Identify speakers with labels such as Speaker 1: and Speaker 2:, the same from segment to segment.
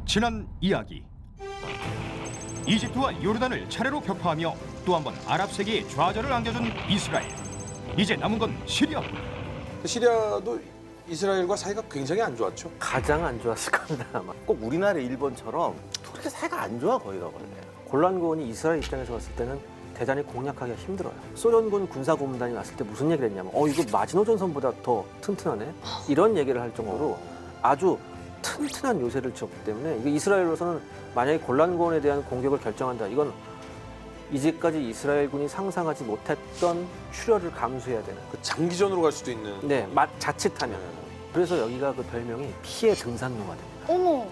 Speaker 1: 지난 이야기. 이집트와 요르단을 차례로 격파하며 또 한 번 아랍 세계에 좌절을 안겨준 이스라엘. 이제 남은 건 시리아.
Speaker 2: 시리아도 이스라엘과 사이가 굉장히 안 좋았죠.
Speaker 3: 가장 안 좋았을 겁니다. 아마.
Speaker 4: 꼭 우리나라 일본처럼 그렇게 사이가 안 좋아 거기가 원래.
Speaker 3: 골란군이 이스라엘 입장에서 봤을 때는 대단히 공략하기가 힘들어요. 소련군 군사고문단이 왔을 때 무슨 얘기를 했냐면 이거 마지노 전선보다 더 튼튼하네? 이런 얘기를 할 정도로 아주 튼튼한 요새를 지었기 때문에 이게 이스라엘로서는 만약에 골란군에 대한 공격을 결정한다. 이건 이제까지 이스라엘군이 상상하지 못했던 출혈을 감수해야 되는.
Speaker 2: 그 장기전으로 갈 수도 있는.
Speaker 3: 네, 자칫하면. 그래서 여기가 그 별명이 피해 등산로가 됩니다.
Speaker 5: 어머.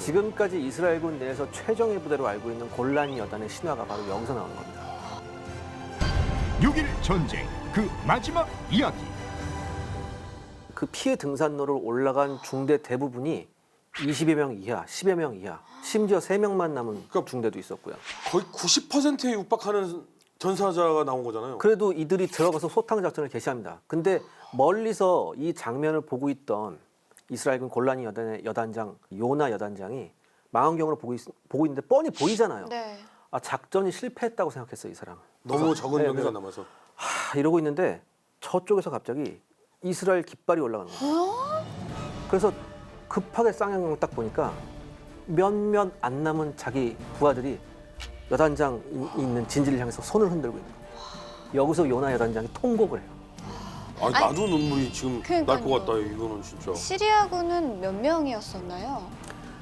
Speaker 3: 지금까지 이스라엘군 내에서 최정예 부대로 알고 있는 골라니 여단의 신화가 바로 여기서 나오는 겁니다.
Speaker 1: 6일 전쟁 그 마지막 이야기.
Speaker 3: 그 피해 등산로를 올라간 중대 대부분이 20여 명 이하, 10여 명 이하, 심지어 3명만 남은 중대도 있었고요.
Speaker 2: 거의 90%에 육박하는 전사자가 나온 거잖아요.
Speaker 3: 그래도 이들이 들어가서 소탕 작전을 개시합니다. 근데 멀리서 이 장면을 보고 있던 이스라엘군 골라니 여단장 요나 여단장이 망원경으로 보고 있는데 뻔히 보이잖아요.
Speaker 5: 네.
Speaker 3: 작전이 실패했다고 생각했어요, 이 사람은.
Speaker 2: 너무 적은
Speaker 3: 네,
Speaker 2: 명수가
Speaker 3: 네.
Speaker 2: 남아서.
Speaker 3: 이러고 있는데 저쪽에서 갑자기 이스라엘 깃발이 올라가는 거예요. 그래서 급하게 쌍용을 딱 보니까 몇몇 안 남은 자기 부하들이 여단장 있는 진지를 향해서 손을 흔들고 있는 거예요. 여기서 요나 여단장이 통곡을 해요.
Speaker 2: 아니, 나도 눈물이 지금 날 것
Speaker 5: 그러니까요.
Speaker 2: 같다. 이거는 진짜.
Speaker 5: 시리아군은 몇 명이었었나요?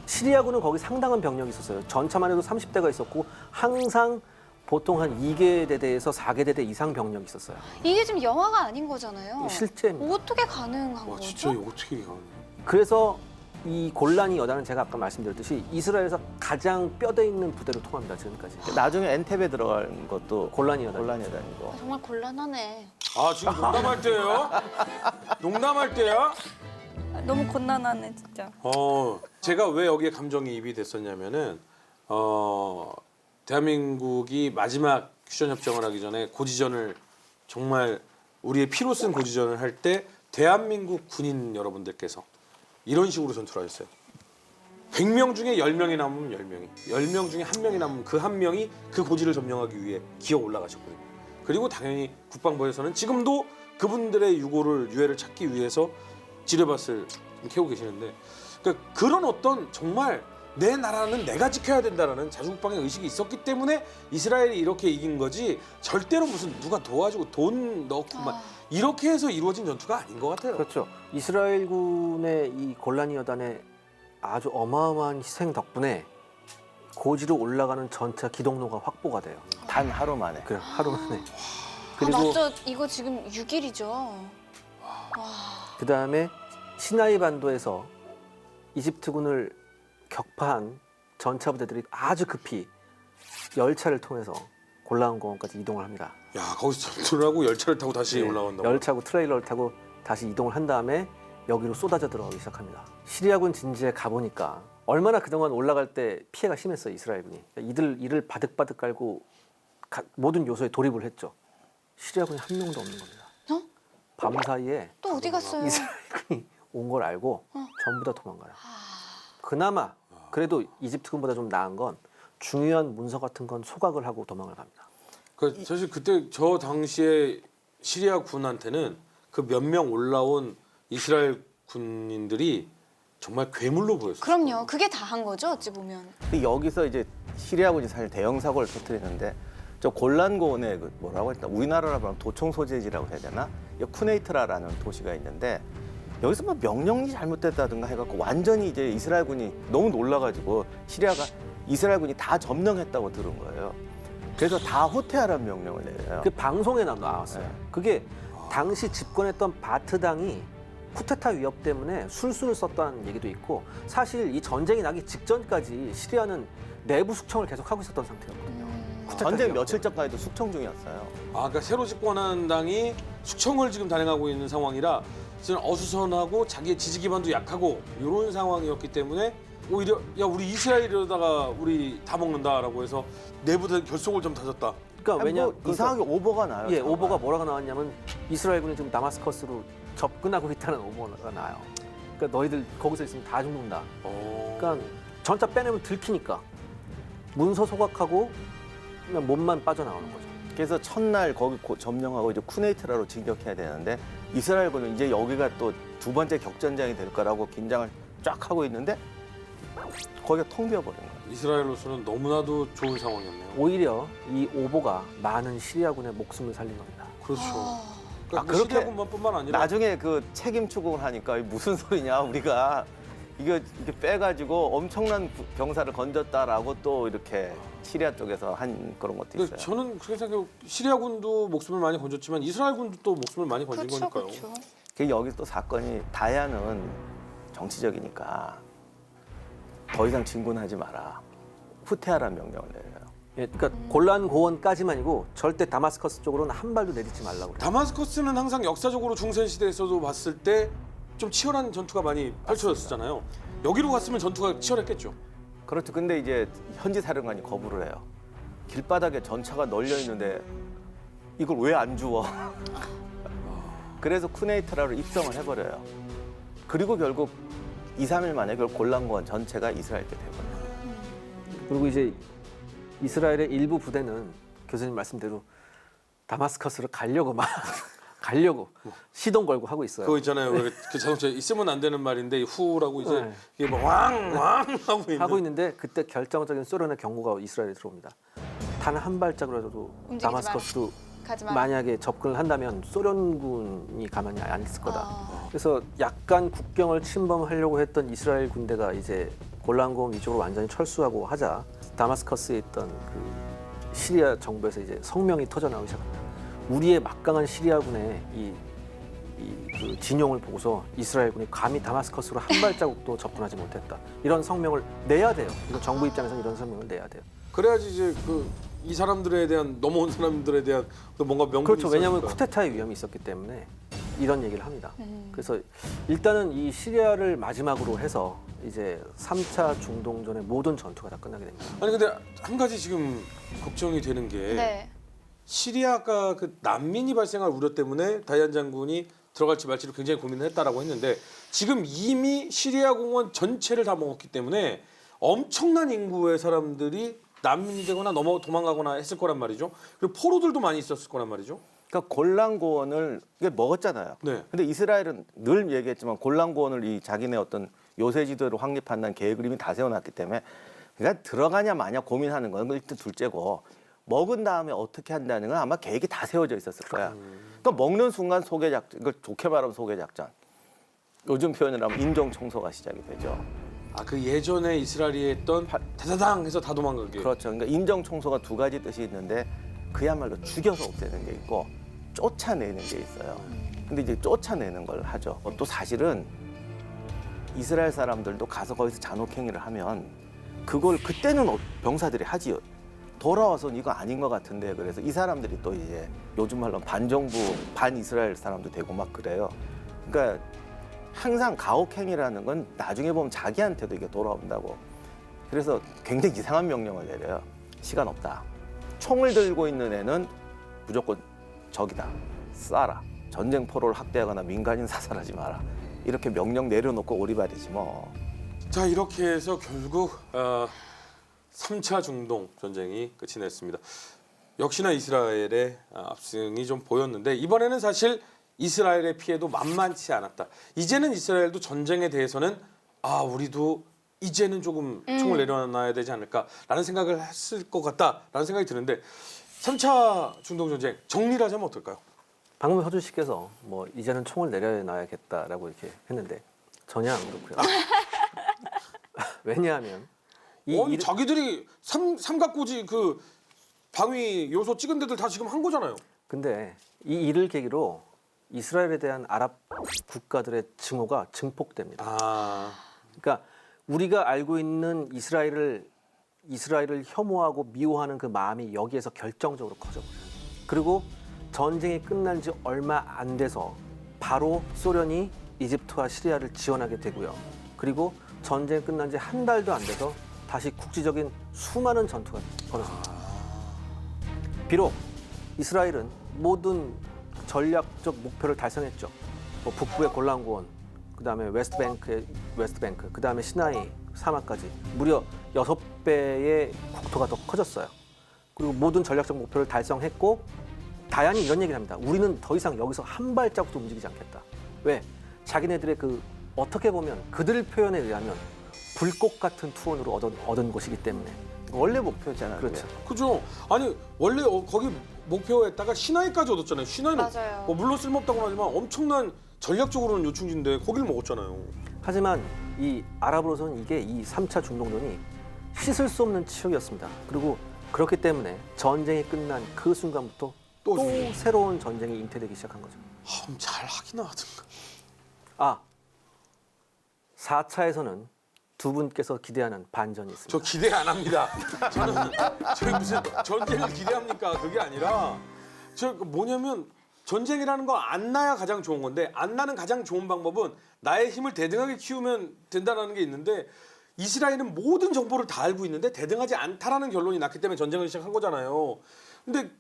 Speaker 3: 시리아군은 거기 상당한 병력이 있었어요. 전차만 해도 30대가 있었고 항상 보통 한 2개 대대에서 4개 대대 이상 병력이 있었어요.
Speaker 5: 이게 지금 영화가 아닌 거잖아요.
Speaker 3: 실제입니다.
Speaker 5: 어떻게 가능한
Speaker 2: 와,
Speaker 5: 거죠?
Speaker 2: 진짜 이거 어떻게 이거.
Speaker 3: 그래서 이 골라니 여단은 제가 아까 말씀드렸듯이 이스라엘에서 가장 뼈대 있는 부대로 통합니다. 지금까지.
Speaker 4: 나중에 엔테베 들어간 것도
Speaker 3: 골라니 여단.
Speaker 4: 골라니 여단이고.
Speaker 5: 정말 곤란하네.
Speaker 2: 아, 지금 농담할 때예요? 농담할 때야?
Speaker 6: 너무 곤란하네 진짜.
Speaker 2: 제가 왜 여기에 감정이입이 됐었냐면은 대한민국이 마지막 휴전 협정을 하기 전에 고지전을 정말 우리의 피로 쓴 고지전을 할 때 대한민국 군인 여러분들께서 이런 식으로 전투를 하셨어요. 100명 중에 10명이 남으면 10명이, 10명 중에 1명이 남으면 그 1명이 그 고지를 점령하기 위해 기어 올라가셨거든요. 그리고 당연히 국방부에서는 지금도 그분들의 유해를 찾기 위해서 지뢰밭을 좀 캐고 계시는데, 그러니까 그런 어떤 정말 내 나라는 내가 지켜야 된다라는 자주국방의 의식이 있었기 때문에 이스라엘이 이렇게 이긴 거지, 절대로 무슨 누가 도와주고 돈 넣고 막 이렇게 해서 이루어진 전투가 아닌 것 같아요.
Speaker 3: 그렇죠. 이스라엘군의 이 골라니 여단의 아주 어마어마한 희생 덕분에 고지로 올라가는 전차 기동로가 확보가 돼요.
Speaker 4: 단 하루 만에.
Speaker 3: 그래, 하루 만에.
Speaker 5: 아 맞죠. 이거 지금 6일이죠.
Speaker 3: 그다음에 시나이 반도에서 이집트군을 격파한 전차 부대들이 아주 급히 열차를 통해서 골라온 공원까지 이동을 합니다.
Speaker 2: 야, 거기서 전투를 하고 열차를 타고 다시 올라간다고.
Speaker 3: 열차고 트레일러를 타고 다시 이동을 한 다음에 여기로 쏟아져 들어가기 시작합니다. 시리아군 진지에 가보니까 얼마나 그동안 올라갈 때 피해가 심했어요, 이스라엘군이. 이를 바득바득 깔고 모든 요소에 돌입을 했죠. 시리아군이 한 명도 없는 겁니다. 밤 사이에
Speaker 5: 또 어디 갔어요?
Speaker 3: 이스라엘군이 온 걸 알고 전부 다 도망가요. 그나마 그래도 이집트군보다 좀 나은 건 중요한 문서 같은 건 소각을 하고 도망을 갑니다.
Speaker 2: 그 사실 그때 저 당시에 시리아 군한테는 그 몇 명 올라온 이스라엘 군인들이 정말 괴물로 보였어요.
Speaker 5: 그럼요. 그게 다 한 거죠. 어찌 보면.
Speaker 4: 근데 여기서 이제 시리아군이 사실 대형 사고를 터뜨리는데 저 골란고원의 그 뭐라고 했나 우리나라로 하면 도청 소재지라고 해야 되나? 이 쿠네이트라라는 도시가 있는데 여기서 뭐 명령이 잘못됐다든가 해갖고 완전히 이제 이스라엘군이 너무 놀라가지고 시리아가 이스라엘군이 다 점령했다고 들은 거예요. 그래서 다 후퇴하라는 명령을 내려요.
Speaker 3: 그 방송에 나왔어요.
Speaker 4: 네.
Speaker 3: 그게 당시 집권했던 바트당이 쿠데타 위협 때문에 술수를 썼다는 얘기도 있고, 사실 이 전쟁이 나기 직전까지 시리아는 내부 숙청을 계속하고 있었던 상태였거든요. 쿠데타
Speaker 4: 전쟁
Speaker 3: 위협
Speaker 4: 며칠 전까지도 숙청 중이었어요.
Speaker 2: 그러니까 새로 집권한 당이 숙청을 지금 단행하고 있는 상황이라 지금 어수선하고 자기의 지지 기반도 약하고 이런 상황이었기 때문에 오히려 야 우리 이스라엘 이러다가 우리 다 먹는다라고 해서 내부대 결속을 좀 다졌다.
Speaker 3: 그러니까 왜냐
Speaker 4: 뭐 이상하게 오버가 나요.
Speaker 3: 예,
Speaker 4: 잠깐만.
Speaker 3: 오버가 뭐라고 나왔냐면 이스라엘군이 지금 다마스커스로 접근하고 있다는 오버가 나요. 그러니까 너희들 거기서 있으면 다 죽는다. 그러니까 전차 빼내면 들키니까 문서 소각하고 그냥 몸만 빠져나오는 거죠.
Speaker 4: 그래서 첫날 거기 점령하고 이제 쿠네이트라로 진격해야 되는데 이스라엘군은 이제 여기가 또 두 번째 격전장이 될 거라고 긴장을 쫙 하고 있는데 거기가 텅 비어버린 거예요.
Speaker 2: 이스라엘로서는 너무나도 좋은 상황이었네요.
Speaker 3: 오히려 이 오보가 많은 시리아군의 목숨을 살린 겁니다.
Speaker 2: 그렇죠.
Speaker 5: 아,
Speaker 2: 그러니까
Speaker 4: 그렇게
Speaker 2: 시리아군만뿐만 아니라
Speaker 4: 나중에 그 책임 추궁을 하니까 이게 무슨 소리냐 우리가 이게 빼가지고 엄청난 병사를 건졌다라고 또 이렇게 시리아 쪽에서 한 그런 것도
Speaker 2: 근데
Speaker 4: 있어요.
Speaker 2: 저는 그렇게 생각해요. 시리아군도 목숨을 많이 건졌지만 이스라엘군도 또 목숨을 많이 건진
Speaker 5: 그렇죠,
Speaker 2: 거니까요.
Speaker 5: 그렇죠.
Speaker 4: 그 여기 또 사건이 다야는 정치적이니까 더 이상 진군하지 마라. 후퇴하라는 명령을 내려요.
Speaker 3: 예, 그러니까 골란 고원까지만이고 절대 다마스커스 쪽으로는 한 발도 내딛지 말라고 그래요.
Speaker 2: 다마스커스는 항상 역사적으로 중세 시대에서도 봤을 때 좀 치열한 전투가 많이 펼쳐졌었잖아요. 여기로 갔으면 전투가 치열했겠죠.
Speaker 4: 그렇죠. 근데 이제 현지 사령관이 거부를 해요. 길바닥에 전차가 널려 있는데 이걸 왜 안 주워? 그래서 쿠네이트라로 입성을 해버려요. 그리고 결국 2, 3일 만에 결국 골란고원 전체가 이스라엘 때 돼버려요.
Speaker 3: 그리고 이제 이스라엘의 일부 부대는 교수님 말씀대로 다마스커스를 가려고 막 가려고 시동 걸고 하고 있어요.
Speaker 2: 그거 있잖아요. 그 자동차 있으면 안 되는 말인데 이 후라고 이제
Speaker 3: 네.
Speaker 2: 이게 막 왕왕 하고 있는.
Speaker 3: 하고 있는데 그때 결정적인 소련의 경고가 이스라엘에 들어옵니다. 단 한 발짝이라도
Speaker 5: 움직이지
Speaker 3: 다마스커스로
Speaker 5: 가지 마.
Speaker 3: 만약에 접근을 한다면 소련군이 가만히 안 있을 거다.
Speaker 5: 아.
Speaker 3: 그래서 약간 국경을 침범하려고 했던 이스라엘 군대가 이제 골란고원 위쪽으로 완전히 철수하고 하자 다마스커스에 있던 그 시리아 정부에서 이제 성명이 터져나오기 시작합니다. 우리의 막강한 시리아군의 그 진용을 보고서 이스라엘군이 감히 다마스커스로 한 발자국도 접근하지 못했다. 이런 성명을 내야 돼요. 이거 정부 입장에서는 이런 성명을 내야 돼요.
Speaker 2: 그래야지 이제 이 사람들에 대한 넘어온 사람들에 대한 또 뭔가 명분이
Speaker 3: 그렇죠. 왜냐하면
Speaker 2: 있으니까.
Speaker 3: 쿠데타의 위험이 있었기 때문에 이런 얘기를 합니다. 그래서 일단은 이 시리아를 마지막으로 해서 이제 3차 중동전의 모든 전투가 다 끝나게 됩니다.
Speaker 2: 아니 근데 한 가지 지금 걱정이 되는 게
Speaker 5: 네.
Speaker 2: 시리아가 그 난민이 발생할 우려 때문에 다이안 장군이 들어갈지 말지를 굉장히 고민을 했다라고 했는데 지금 이미 시리아 공원 전체를 다 먹었기 때문에 엄청난 인구의 사람들이 난민이 되거나 도망가거나 했을 거란 말이죠. 그리고 포로들도 많이 있었을 거란 말이죠.
Speaker 4: 그러니까 골란고원을 이게 먹었잖아요.
Speaker 2: 네.
Speaker 4: 근데 이스라엘은 늘 얘기했지만 골란고원을 이 자기네 어떤 요새지도로 확립한다는 계획을 이미 다 세워놨기 때문에 그러니까 들어가냐 마냐 고민하는 건 일단 둘째고 먹은 다음에 어떻게 한다는 건 아마 계획이 다 세워져 있었을 거야. 또 먹는 순간 소개 작전, 이걸 좋게 말하면 소개 작전. 요즘 표현으로 하면 인종 청소가 시작이 되죠.
Speaker 2: 아 그 예전에 이스라엘이 했던 다다당 해서 다 도망가게.
Speaker 4: 그렇죠. 그러니까 인종 청소가 두 가지 뜻이 있는데 그야말로 죽여서 없애는 게 있고 쫓아내는 게 있어요. 근데 이제 쫓아내는 걸 하죠. 또 사실은 이스라엘 사람들도 가서 거기서 잔혹행위를 하면 그걸 그때는 병사들이 하지요. 돌아와서는 이거 아닌 것 같은데 그래서 이 사람들이 또 이제 요즘 말로 반정부 반 이스라엘 사람도 되고 막 그래요. 그러니까 항상 가혹행위라는 건 나중에 보면 자기한테도 이게 돌아온다고. 그래서 굉장히 이상한 명령을 내려요. 시간 없다. 총을 들고 있는 애는 무조건 적이다. 쏴라. 전쟁포로를 학대하거나 민간인 사살하지 마라. 이렇게 명령 내려놓고 오리발이지 뭐.
Speaker 2: 자 이렇게 해서 결국 3차 중동 전쟁이 끝이 냈습니다. 역시나 이스라엘의 압승이 좀 보였는데 이번에는 사실 이스라엘의 피해도 만만치 않았다. 이제는 이스라엘도 전쟁에 대해서는 우리도 이제는 조금 총을 내려놔야 되지 않을까라는 생각을 했을 것 같다라는 생각이 드는데 3차 중동 전쟁 정리를 하자면 어떨까요?
Speaker 3: 방금 허준 씨께서 뭐 이제는 총을 내려놔야겠다라고 이렇게 했는데 전혀 안 그렇고요. 왜냐하면
Speaker 2: 아니 자기들이 삼각고지 그 방위 요소 찍은 데들 다 지금 한 거잖아요.
Speaker 3: 근데 이 일을 계기로 이스라엘에 대한 아랍 국가들의 증오가 증폭됩니다. 그러니까 우리가 알고 있는 이스라엘을 혐오하고 미워하는 그 마음이 여기에서 결정적으로 커져버려요. 그리고 전쟁이 끝난 지 얼마 안 돼서 바로 소련이 이집트와 시리아를 지원하게 되고요. 그리고 전쟁이 끝난 지 한 달도 안 돼서 다시 국지적인 수많은 전투가 벌어집니다. 비록 이스라엘은 모든 전략적 목표를 달성했죠. 뭐 북부의 골란고원, 그다음에 웨스트뱅크, 그다음에 시나이, 사막까지 무려 6배의 국토가 더 커졌어요. 그리고 모든 전략적 목표를 달성했고 다ян이 이런 얘기를 합니다. 우리는 더 이상 여기서 한 발자국도 움직이지 않겠다. 왜? 자기네들의 그 어떻게 보면 그들 표현에 의하면 불꽃 같은 투혼으로 얻은 것이기 때문에.
Speaker 4: 원래 목표잖아요.
Speaker 3: 그렇죠.
Speaker 2: 그죠? 아니 원래 거기 목표에다가 신하이까지 얻었잖아요. 신하이는
Speaker 5: 맞아요.
Speaker 2: 뭐 물론 쓸모없다고 하지만 엄청난 전략적으로는 요충지인데 거기를 먹었잖아요.
Speaker 3: 하지만 이 아랍으로서는 이게 이 3차 중동전이 씻을 수 없는 치욕이었습니다. 그리고 그렇기 때문에 전쟁이 끝난 그 순간부터
Speaker 2: 또
Speaker 3: 또 새로운 전쟁이 잉태되기 시작한 거죠.
Speaker 2: 잘 하기나 하든가.
Speaker 3: 아, 4차에서는 두 분께서 기대하는 반전이 있습니다.
Speaker 2: 저 기대 안 합니다. 저희 무슨 전쟁을 기대합니까? 그게 아니라 뭐냐면 전쟁이라는 거 안 나야 가장 좋은 건데 안 나는 가장 좋은 방법은 나의 힘을 대등하게 키우면 된다는 게 있는데 이스라엘은 모든 정보를 다 알고 있는데 대등하지 않다라는 결론이 났기 때문에 전쟁을 시작한 거잖아요. 근데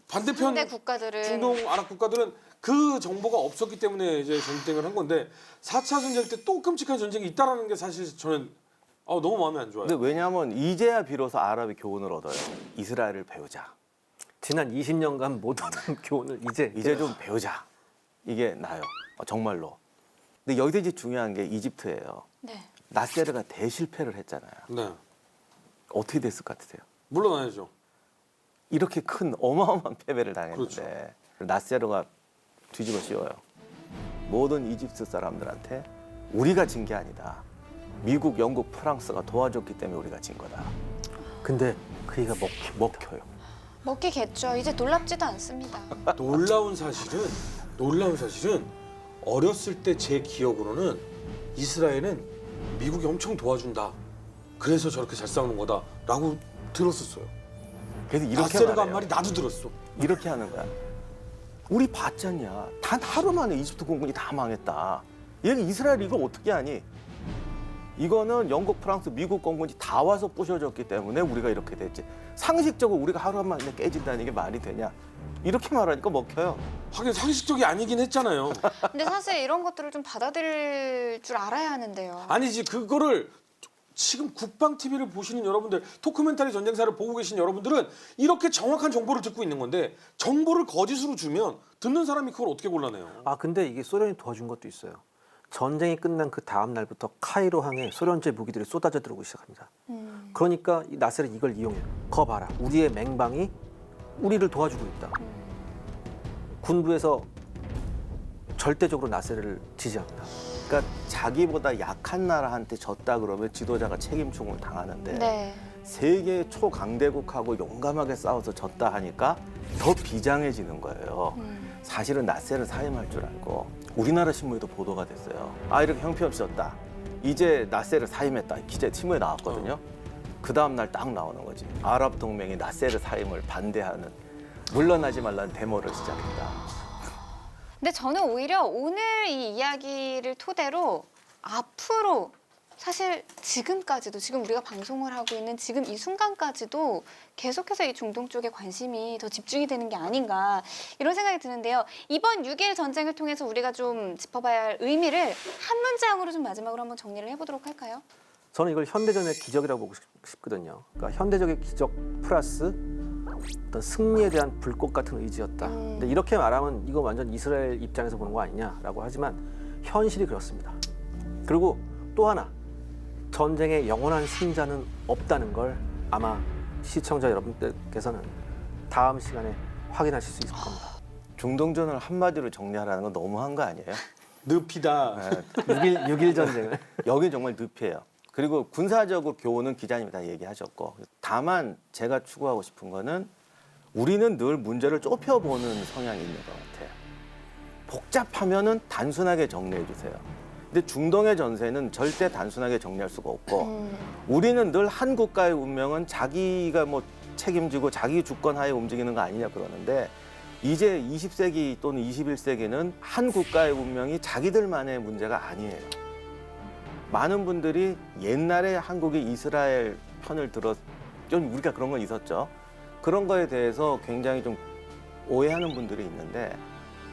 Speaker 2: 반대편
Speaker 5: 상대 국가들은
Speaker 2: 중동 아랍 국가들은 그 정보가 없었기 때문에 이제 전쟁을 한 건데 4차 전쟁 때 또 끔찍한 전쟁이 있다라는 게 사실 저는 너무 마음에 안 좋아요.
Speaker 4: 근데 왜냐하면 이제야 비로소 아랍이 교훈을 얻어요. 이스라엘을 배우자.
Speaker 3: 지난 20년간 못 얻은 교훈을
Speaker 4: 이제 좀 배우자. 이게 나요. 정말로. 근데 여기서 이제 중요한 게 이집트예요.
Speaker 5: 네.
Speaker 4: 나세르가 대실패를 했잖아요.
Speaker 2: 네,
Speaker 4: 어떻게 됐을 것 같으세요?
Speaker 2: 물러나야죠.
Speaker 4: 이렇게 큰 어마어마한 패배를 당했는데
Speaker 2: 그렇죠.
Speaker 4: 나세르가 뒤집어 씌워요. 모든 이집트 사람들한테 우리가 진 게 아니다. 미국, 영국, 프랑스가 도와줬기 때문에 우리가 진 거다.
Speaker 3: 근데 그 얘기가 먹혀요.
Speaker 5: 먹히겠죠. 이제 놀랍지도 않습니다.
Speaker 2: 놀라운 사실은 어렸을 때 제 기억으로는 이스라엘은 미국이 엄청 도와준다. 그래서 저렇게 잘 싸우는 거다라고 들었었어요.
Speaker 4: 그래서 이렇게
Speaker 2: 나세르가 한
Speaker 4: 말해요.
Speaker 2: 말이 나도 들었어.
Speaker 4: 이렇게 하는 거야. 우리 봤잖냐. 단 하루 만에 이집트 공군이 다 망했다. 얘가 이스라엘 이걸 어떻게 하니? 이거는 영국, 프랑스, 미국 공군이 다 와서 부셔졌기 때문에 우리가 이렇게 됐지. 상식적으로 우리가 하루 만에 깨진다는 게 말이 되냐? 이렇게 말하니까 먹혀요.
Speaker 2: 하긴 상식적이 아니긴 했잖아요.
Speaker 5: 근데 사실 이런 것들을 좀 받아들일 줄 알아야 하는데요.
Speaker 2: 아니지 그거를 지금 국방 TV를 보시는 여러분들, 토크멘터리 전쟁사를 보고 계신 여러분들은 이렇게 정확한 정보를 듣고 있는 건데 정보를 거짓으로 주면 듣는 사람이 그걸 어떻게 골라내요?
Speaker 3: 아, 근데 이게 소련이 도와준 것도 있어요. 전쟁이 끝난 그 다음 날부터 카이로항에 소련제 무기들이 쏟아져 들어오기 시작합니다. 그러니까 이 나세르는 이걸 이용해요. 거 봐라. 우리의 맹방이 우리를 도와주고 있다. 군부에서 절대적으로 나세르를 지지합니다.
Speaker 4: 그러니까 자기보다 약한 나라한테 졌다 그러면 지도자가 책임총을 당하는데
Speaker 5: 네.
Speaker 4: 세계 초강대국하고 용감하게 싸워서 졌다 하니까 더 비장해지는 거예요. 사실은 나세르 사임할 줄 알고 우리나라 신문에도 보도가 됐어요. 아, 이렇게 형편없이 졌다. 이제 나세르 사임했다. 기자 신문에 나왔거든요. 그 다음 날 딱 나오는 거지. 아랍 동맹이 나세르 사임을 반대하는 물러나지 말라는 데모를 시작했다.
Speaker 5: 근데 저는 오히려 오늘 이 이야기를 토대로 앞으로 사실 지금까지도 지금 우리가 방송을 하고 있는 지금 이 순간까지도 계속해서 이 중동 쪽에 관심이 더 집중이 되는 게 아닌가 이런 생각이 드는데요. 이번 6.1 전쟁을 통해서 우리가 좀 짚어봐야 할 의미를 한 문장으로 좀 마지막으로 한번 정리를 해보도록 할까요?
Speaker 3: 저는 이걸 현대전의 기적이라고 보고 싶거든요. 그러니까 현대적인 기적 플러스 어떤 승리에 대한 불꽃 같은 의지였다. 근데 이렇게 말하면 이거 완전 이스라엘 입장에서 보는 거 아니냐라고 하지만 현실이 그렇습니다. 그리고 또 하나, 전쟁의 영원한 승자는 없다는 걸 아마 시청자 여러분들께서는 다음 시간에 확인하실 수 있을 겁니다.
Speaker 4: 중동전을 한마디로 정리하라는 건 너무한 거 아니에요?
Speaker 2: 늪이다.
Speaker 3: 6.1 전쟁을.
Speaker 4: 여기 정말 늪이에요. 그리고 군사적으로 교훈은 기자님이 다 얘기하셨고, 다만 제가 추구하고 싶은 거는 우리는 늘 문제를 좁혀보는 성향이 있는 것 같아요. 복잡하면은 단순하게 정리해 주세요. 근데 중동의 전세는 절대 단순하게 정리할 수가 없고, 우리는 늘 한 국가의 운명은 자기가 뭐 책임지고 자기 주권 하에 움직이는 거 아니냐 그러는데, 이제 20세기 또는 21세기는 한 국가의 운명이 자기들만의 문제가 아니에요. 많은 분들이 옛날에 한국이 이스라엘 편을 들어, 좀 우리가 그런 건 있었죠. 그런 거에 대해서 굉장히 좀 오해하는 분들이 있는데,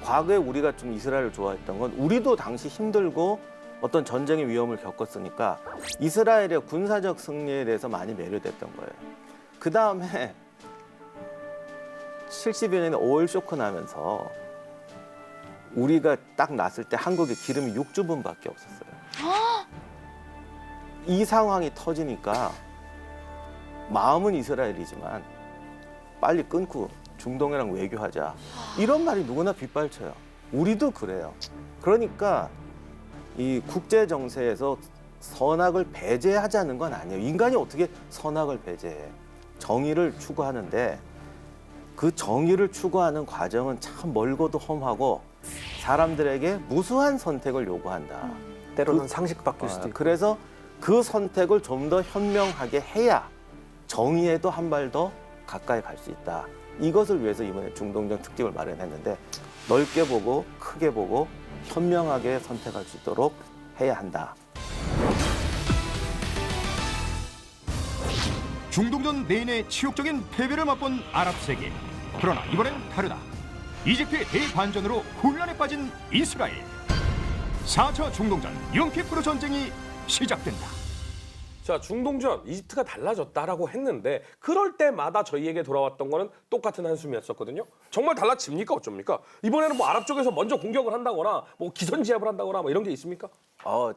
Speaker 4: 과거에 우리가 좀 이스라엘을 좋아했던 건 우리도 당시 힘들고 어떤 전쟁의 위험을 겪었으니까 이스라엘의 군사적 승리에 대해서 많이 매료됐던 거예요. 그 다음에 70여 년에 오일 쇼크 나면서 우리가 딱 났을 때 한국에 기름이 6주분밖에 없었어요. 이 상황이 터지니까 마음은 이스라엘이지만 빨리 끊고 중동이랑 외교하자. 이런 말이 누구나 빗발쳐요. 우리도 그래요. 그러니까 이 국제 정세에서 선악을 배제하자는 건 아니에요. 인간이 어떻게 선악을 배제해? 정의를 추구하는데 그 정의를 추구하는 과정은 참 멀고도 험하고 사람들에게 무수한 선택을 요구한다.
Speaker 3: 때로는 상식 바뀔 수도 있고.
Speaker 4: 그래서 그 선택을 좀 더 현명하게 해야 정의에도 한 발 더 가까이 갈 수 있다. 이것을 위해서 이번에 중동전 특집을 마련했는데 넓게 보고 크게 보고 현명하게 선택할 수 있도록 해야 한다.
Speaker 1: 중동전 내인의 치욕적인 패배를 맛본 아랍 세계. 그러나 이번엔 다르다. 이집트의 대반전으로 혼란에 빠진 이스라엘. 4차 중동전 영키프로 전쟁이 시작된다.
Speaker 2: 자, 중동전 이집트가 달라졌다라고 했는데 그럴 때마다 저희에게 돌아왔던 거는 똑같은 한숨이었었거든요. 정말 달라집니까 어쩝니까? 이번에는 뭐 아랍 쪽에서 먼저 공격을 한다거나 뭐 기선제압을 한다거나 뭐 이런 게 있습니까?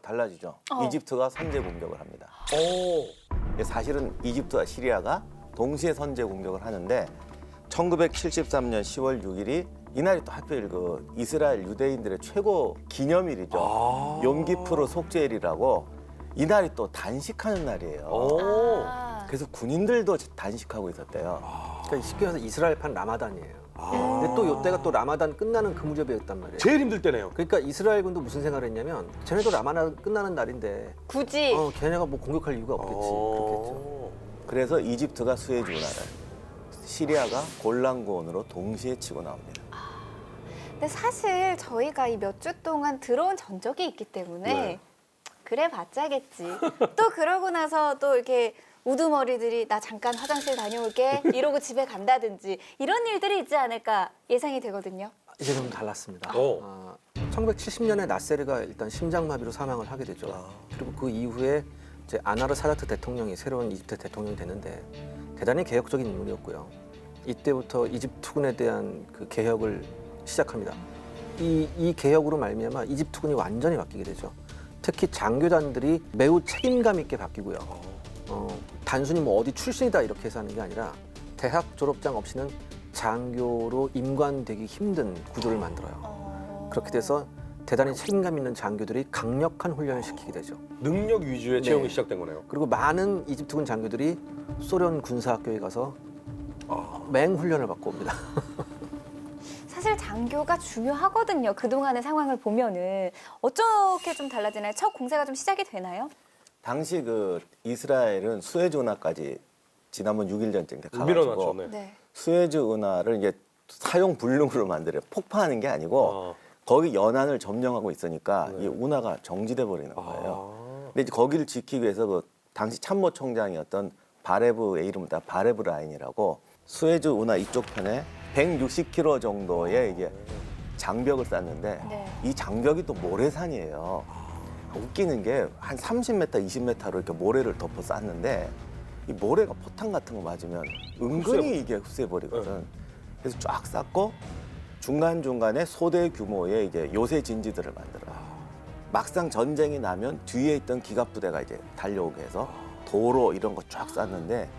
Speaker 4: 달라지죠. 이집트가 선제 공격을 합니다.
Speaker 2: 오.
Speaker 4: 사실은 이집트와 시리아가 동시에 선제 공격을 하는데 1973년 10월 6일이 이날이 또 하필 그 이스라엘 유대인들의 최고 기념일이죠. 용기프로 속죄일이라고 이날이 또 단식하는 날이에요.
Speaker 2: 오.
Speaker 4: 그래서 군인들도 단식하고 있었대요.
Speaker 3: 그러니까 쉽게 말해서 이스라엘판 라마단이에요. 근데 또 이때가 또 라마단 끝나는 그 무렵이었단 말이에요.
Speaker 2: 제일 힘들 때네요.
Speaker 3: 그러니까 이스라엘군도 무슨 생각을 했냐면 쟤네도 라마단 끝나는 날인데
Speaker 5: 굳이
Speaker 3: 걔네가 뭐 공격할 이유가 없겠지. 그렇겠죠.
Speaker 4: 그래서 이집트가 수에즈 운하를, 시리아가 골란고원으로 동시에 치고 나옵니다.
Speaker 5: 근데 사실 저희가 이 몇 주 동안 들어온 전적이 있기 때문에
Speaker 2: 네.
Speaker 5: 그래 봤자겠지. 또 그러고 나서 또 이렇게 우두머리들이 나 잠깐 화장실 다녀올게 이러고 집에 간다든지 이런 일들이 있지 않을까 예상이 되거든요.
Speaker 3: 이제 좀 달랐습니다. 1970년에 나세르가 일단 심장마비로 사망을 하게 되죠. 그리고 그 이후에 이제 아나르 사다트 대통령이 새로운 이집트 대통령이 되는데 대단히 개혁적인 인물이었고요. 이때부터 이집트군에 대한 그 개혁을 시작합니다. 이 개혁으로 말미암아 이집트군이 완전히 바뀌게 되죠. 특히 장교단들이 매우 책임감 있게 바뀌고요. 단순히 뭐 어디 출신이다 이렇게 해서 하는 게 아니라 대학 졸업장 없이는 장교로 임관되기 힘든 구조를 만들어요. 그렇게 돼서 대단히 책임감 있는 장교들이 강력한 훈련을 시키게 되죠.
Speaker 2: 능력 위주의 채용이
Speaker 3: 네.
Speaker 2: 시작된 거네요.
Speaker 3: 그리고 많은 이집트군 장교들이 소련 군사학교에 가서 맹훈련을 받고 옵니다.
Speaker 5: 사실 장교가 중요하거든요. 그동안의 상황을 보면은 어떻게 좀 달라지나요? 첫 공세가 좀 시작이 되나요?
Speaker 4: 당시 그 이스라엘은 수에즈 운하까지 지난번 6.1 전쟁 때
Speaker 2: 밀어놨죠.
Speaker 4: 가가지고
Speaker 2: 네.
Speaker 5: 네.
Speaker 4: 수에즈 운하를 이제 사용 불능으로 만들어요. 폭파하는 게 아니고 거기 연안을 점령하고 있으니까 이 운하가 정지돼 버리는 거예요. 근데 이제 거기를 지키기 위해서 그 당시 참모총장이었던 바레브의 이름은 바레브 라인이라고 수에즈 운하 이쪽 편에 160km 정도의 이게 장벽을 쌓는데
Speaker 5: 네.
Speaker 4: 이 장벽이 또 모래산이에요. 웃기는 게 한 30m, 20m로 이렇게 모래를 덮어 쌓는데 이 모래가 포탄 같은 거 맞으면 은근히 이게 흡수해버리거든. 그래서 쫙 쌓고 중간중간에 소대 규모의 이제 요새 진지들을 만들어요. 막상 전쟁이 나면 뒤에 있던 기갑부대가 이제 달려오게 해서 도로 이런 거 쫙 쌓는데